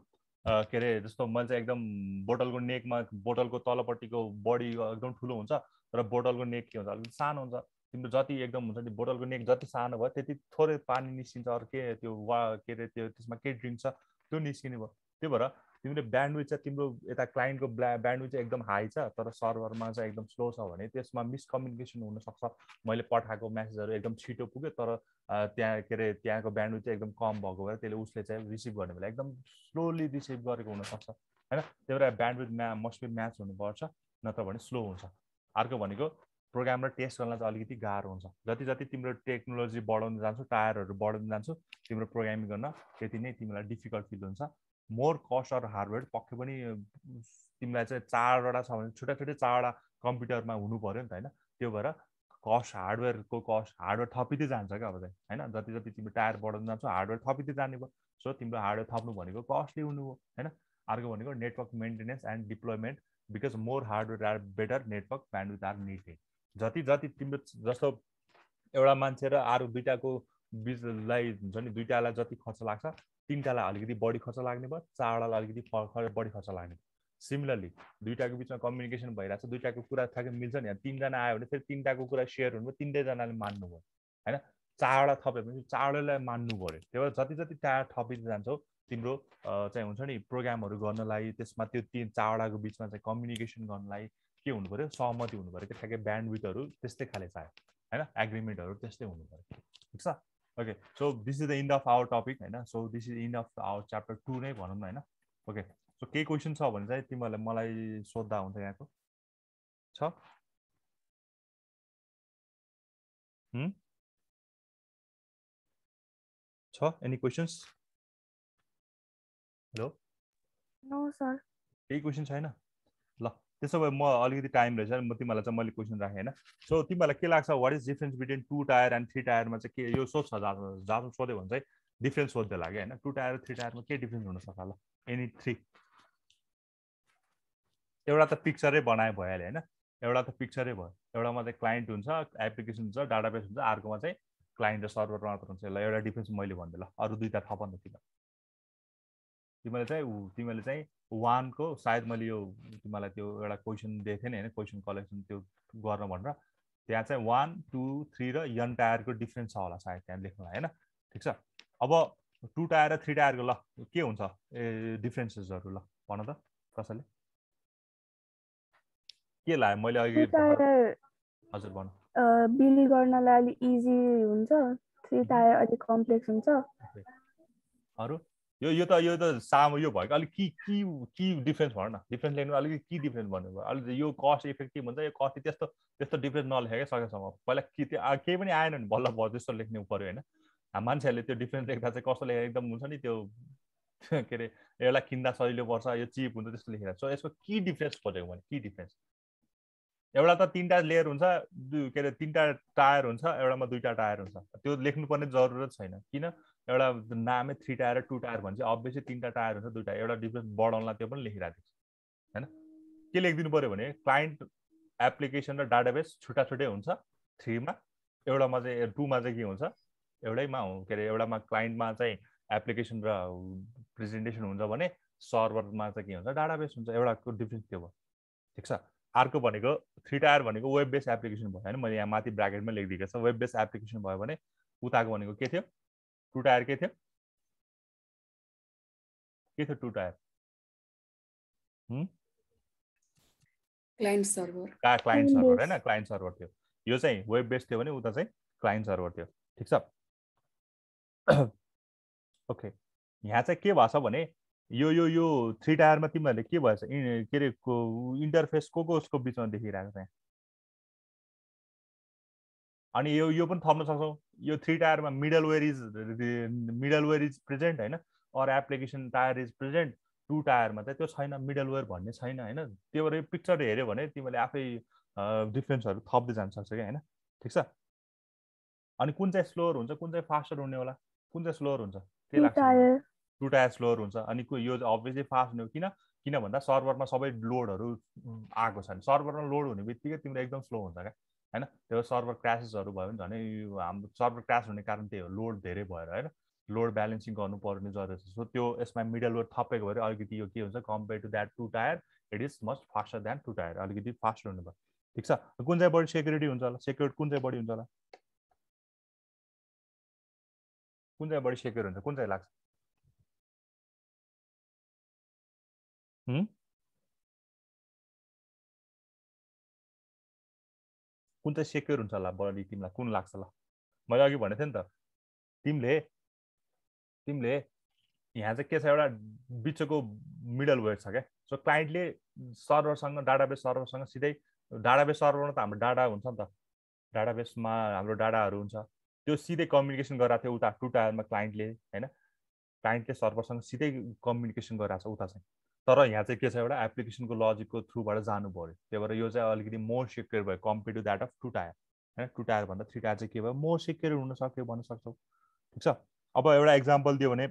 के अरे जस्तो मैले चाहिँ एकदम बोटलको नेकमा बोटलको तलपट्टिको बडी एकदम ठुलो हुन्छ र बोटलको नेक के हुन्छ अलिकति सानो हुन्छ तिम्रो जति एकदम हुन्छ नि बोटलको नेक जति सानो भयो त्यति थोरै पानी निस्किन्छ अरू के त्यो के अरे त्यो त्यसमा के ड्रिङ्क छ त्यो निस्किने भयो त्यही भएर तिमीले ब्यान्डविड्थ चाहिँ तिम्रो यता क्लाइन्टको ब्यान्डविड्थ चाहिँ एकदम हाई छ तर सर्भरमा चाहिँ एकदम स्लो छ भने त्यसमा मिसकम्युनिकेसन हुनसक्छ। मैले पठाएको म्यासेजहरू एकदम छिटो पुग्यो तर त्यहाँ के अरे त्यहाँको ब्यान्डविड्थ चाहिँ एकदम कम भएको भएर त्यसले उसले चाहिँ रिसिभ गर्ने बेला एकदम स्लोली रिसिभ गरेको हुनसक्छ होइन। त्यही भएर ब्यान्डविड्थ मस्ट बी म्याच हुनुपर्छ नत्र भने स्लो हुन्छ। अर्को भनेको प्रोग्राम र टेस्ट गर्न चाहिँ अलिकति गाह्रो हुन्छ। जति जति तिम्रो टेक्नोलोजी बढाउनु जान्छौ टायरहरू बढाउनु जान्छौ तिम्रो प्रोग्रामिङ गर्न त्यति नै तिमीलाई डिफिकल्ट फिल हुन्छ। मोर कस्ट अर हार्डवेयर पक्कै पनि तिमीलाई चाहिँ 4वटा छ भने छुट्टा छुट्टै 4वटा कम्प्युटरमा हुनु पऱ्यो नि त होइन। त्यो भएर कस्ट हार्डवेयर थपिँदै जान्छ क्या अब चाहिँ होइन। जति जति तिम्रो टायर बढाउनु जान्छौ हार्डवेयर थपिँदै जाने भयो। सो तिम्रो हार्डवेयर थप्नु भनेको कस्टली हुनु हो होइन। अर्को भनेको network maintenance and deployment because more hardware are better network bandwidth are needed. जति जति तिम्रो जस्तो एउटा मान्छे र अरू दुइटाको बिचलाई हुन्छ नि दुइटालाई जति खर्च लाग्छ तिनटालाई अलिकति बढी खर्च लाग्ने भयो 4वटालाई अलिकति बढी खर्च लाग्ने। सिमिलरली दुइटाको बिचमा कम्युनिकेसन भइरहेको छ दुइटाको कुरा ठ्याक्कै मिल्छ नि। 3जना आयो भने फेरि 3टाको कुरा सेयर हुनुभयो 3टैजनाले मान्नु भयो होइन। 4वटा थप्यो भने 4वटालाई मान्नु पऱ्यो। त्यही भएर जति जति टायर थपिँदै जान्छौ तिम्रो चाहिँ हुन्छ नि प्रोग्रामहरू गर्नलाई त्यसमा त्यो 4वटाको बिचमा चाहिँ कम्युनिकेसन गर्नलाई के हुनु पऱ्यो सहमति हुनु पऱ्यो। ठ्याक्कै ब्यान्डविड्थहरू त्यस्तै खाले चाहियो होइन। एग्रिमेन्टहरू त्यस्तै हुनु पऱ्यो ठिक छ। Okay so this is the end of our topic होइन। So this is end of our chapter 2 नै भनौँ न होइन। ओके सो केही क्वेसन छ भने चाहिँ तिमीहरूले मलाई सोद्धा हुन्छ यहाँको छ छ any questions? Hello no sir केही क्वेसन छैन? ल त्यसो भए म अलिकति टाइम रहेछ म तिमीलाई चाहिँ मैले क्वेसन राखेँ होइन। सो तिमीलाई के लाग्छ what is difference between 2 tier and 3 टायरमा चाहिँ के यो सोध्छ जाँच सोध्यो भने चाहिँ डिफरेन्स सोध्दै लाग्यो होइन। 2 टायर र 3 टायरमा के डिफरेन्स हुनसक्छ ल एनी 3? एउटा त पिक्चरै बनाए भइहाल्यो होइन। एउटा त पिक्चरै भयो एउटामा चाहिँ क्लाइन्ट हुन्छ एप्लिकेसन हुन्छ डाटाबेस हुन्छ अर्कोमा चाहिँ क्लाइन्ट र सर्भर मात्र हुन्छ। ल एउटा डिफरेन्स मैले भन्दै ल अरू दुईवटा थप न तिमीले चाहिँ 1 को सायद मैले यो तिमीलाई त्यो एउटा क्वेसन दिएको थिएँ नि होइन क्वेसन कलेक्सन त्यो गर्न भनेर त्यहाँ चाहिँ 1 2 3 र यन टायरको डिफरेन्स छ होला सायद त्यहाँ लेख्नुलाई होइन ठिक छ। अब 2 टायर र 3 टायरको ल के हुन्छ डिफरेन्सेसहरू ल भन त कसैले के लाग्यो मैले अघि हजुर भन। बिल गर्नलाई अलि इजी हुन्छ 3 टायर अलि कम्प्लेक्स हुन्छ। अरू यो त सामु यो भयो अलिक की डिफरेन्स भन न। डिफरेन्स लेख्नु अलिकति की डिफरेन्स भन्नुभयो अलिक यो कस्ट इफेक्टिभ हुन्छ यो कति त्यस्तो डिफरेन्स नलेखेँ क्या सकेसम्म पहिला केही पनि आएन नि बल्ल भयो त्यस्तो लेख्नु पऱ्यो होइन। मान्छेहरूले त्यो डिफरेन्स लेख्दा चाहिँ कस्तो लेखेर एकदम हुन्छ नि त्यो के अरे एउटा किन्दा सजिलो पर्छ यो चिप हुन्छ त्यस्तो लेखेर। सो यसको की डिफरेन्स खोजेको मैले की डिफरेन्स। एउटा त 3टा लेयर हुन्छ के अरे 3टा टायर हुन्छ एउटामा 2टा टायर हुन्छ त्यो लेख्नुपर्ने जरुरत छैन किन एउटा नामै 3 टायर र 2 टायर भन्छ अभियसली 3टा टायर हुन्छ 2टा एउटा डिफरेन्स बढाउनलाई त्यो पनि लेखिरहेको छ होइन। के लेखिदिनु पऱ्यो भने क्लाइन्ट एप्लिकेसन र डाटाबेस छुट्टा छुट्टै हुन्छ 3मा एउटामा चाहिँ 2मा चाहिँ के हुन्छ एउटैमा के अरे एउटामा क्लाइन्टमा चाहिँ एप्लिकेसन र प्रेजेन्टेसन हुन्छ भने सर्भरमा चाहिँ के हुन्छ डाटाबेस हुन्छ। एउटाको डिफरेन्स त्यो भयो ठिक छ। अर्को भनेको 3 टायर भनेको वेब बेस्ड एप्लिकेसन भयो होइन। मैले यहाँ माथि ब्राकेटमा लेखिदिएको छ वेब बेस्ड एप्लिकेसन भयो भने उताको भनेको के थियो 2 टायर के थियो 2 टायर क्लाइन्ट सर्भर होइन क्लाइन्ट सर्भर थियो। यो चाहिँ वेब बेस्ड थियो भने उता चाहिँ क्लाइन्ट सर्भर थियो ठिक छ। ओके यहाँ चाहिँ के भएको छ भने यो 3 टायरमा तिमीहरूले के भएछ के अरे इन्टरफेस को उसको बिचमा देखिरहेको छ। अनि यो पनि थप्न सक्छौ यो 3 टायरमा मिडलवेयर इज प्रेजेन्ट होइन or application tier is present. 2 टायरमा चाहिँ त्यो छैन मिडलवेयर भन्ने छैन होइन। त्यो भएर पिक्चर हेऱ्यो भने तिमीले आफै डिफरेन्सहरू थप्दै जान सक्छ क्या होइन ठिक छ। अनि कुन चाहिँ स्लोर हुन्छ कुन चाहिँ फास्टर हुने होला कुन चाहिँ स्लोर हुन्छ के लाग्छ? 2 टायर स्लोर हुन्छ। अनि यो अभियसली फास्ट हुने हो किन भन्दा सर्भरमा सबै लोडहरू आएको छ नि सर्भरमा लोड हुने बित्तिकै तिम्रो एकदम स्लो हुन्छ क्या होइन। त्यो सर्भर क्रासेसहरू भयो भने झन् हाम्रो सर्भर क्रास हुने कारण त्यही हो लोड धेरै भएर होइन लोड ब्यालेन्सिङ गर्नुपर्ने जरुरत छ। सो त्यो यसमा मिडल वेयर थपेको भएर अलिकति यो के हुन्छ compare to that 2 tier it is must faster than 2 tier अलिकति फास्ट हुनु भयो ठिक छ। कुन चाहिँ बढी सेक्युरिटी हुन्छ होला सेक्युरिटी कुन चाहिँ बढी हुन्छ होला कुन चाहिँ बढी सेक्युर हुन्छ कुन चाहिँ लाग्छ? कुन चाहिँ सेक्योर हुन्छ होला बढी तिमीलाई कुन लाग्छ ल मैले अघि भनेको थिएँ नि त तिमीले यहाँ चाहिँ के छ एउटा बिचको मिडल वेयर छ क्या सो क्लाइन्टले सर्भरसँग डाटाबेस सर्भरसँग सिधै डाटाबेस सर्भरमा त हाम्रो डाटा हुन्छ नि त डाटाबेसमा हाम्रो डाटाहरू हुन्छ त्यो सिधै कम्युनिकेसन गराएको थियो उता टु टायरमा क्लाइन्टले होइन क्लाइन्टले सर्भरसँग सिधै कम्युनिकेसन गराएको छ उता चाहिँ तर यहाँ चाहिँ के छ एउटा एप्लिकेसनको लजिकको थ्रुबाट जानु पऱ्यो त्यही भएर यो चाहिँ अलिकति मोर सेक्योर भयो compare to that of two tier होइन टु टायर भन्दा थ्री टायर चाहिँ के भयो मोर सेक्योर हुन सक्यो भन्न सक्छौ ठिक छ अब एउटा इक्जाम्पल दियो भने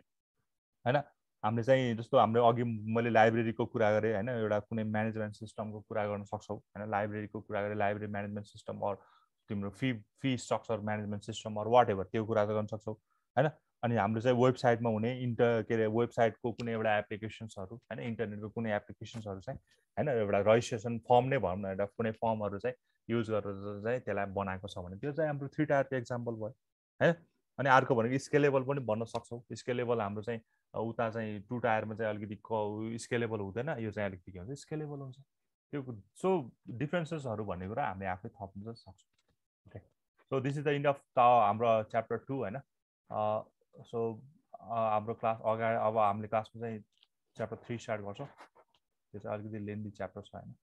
होइन हामीले चाहिँ जस्तो हाम्रो अघि मैले लाइब्रेरीको कुरा गरेँ होइन एउटा कुनै म्यानेजमेन्ट सिस्टमको कुरा गर्न सक्छौँ होइन लाइब्रेरीको कुरा गरेँ लाइब्रेरी म्यानेजमेन्ट सिस्टम अर तिम्रो fee structure management system or whatever त्यो कुरा गर्न सक्छौँ होइन अनि हाम्रो चाहिँ वेबसाइटमा हुने के अरे वेबसाइटको कुनै एउटा एप्लिकेसन्सहरू होइन इन्टरनेटको कुनै एप्लिकेसन्सहरू चाहिँ होइन एउटा रजिस्ट्रेसन फर्म नै भनौँ न एउटा कुनै फर्महरू चाहिँ युज गरेर चाहिँ त्यसलाई बनाएको छ भने त्यो चाहिँ हाम्रो थ्री टायरको एक्जाम्पल भयो है अनि अर्को भनेको स्केलेबल पनि भन्न सक्छौँ स्केलेबल हाम्रो चाहिँ उता चाहिँ टु टायरमा चाहिँ अलिकति स्केलेबल हुँदैन यो चाहिँ अलिकति के हुन्छ स्केलेबल हुन्छ त्यो सो डिफ्रेन्सेसहरू भन्ने कुरा हामीले आफै थप्न चाहिँ सक्छौँ okay so this is the end of हाम्रो च्याप्टर 2 होइन सो हाम्रो क्लास अगाडि अब हामीले क्लासमा चाहिँ च्याप्टर 3 स्टार्ट गर्छौँ त्यो चाहिँ अलिकति लेन्दी च्याप्टर छ होइन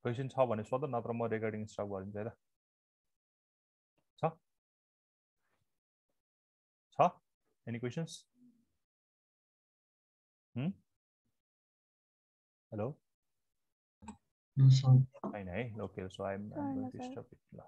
क्वेसन छ भने सोध नत्र म रेकर्डिङ स्टप गरिदिन्छु है त छ any questions hello No, sir. छैन है okay so I am going to stop it ल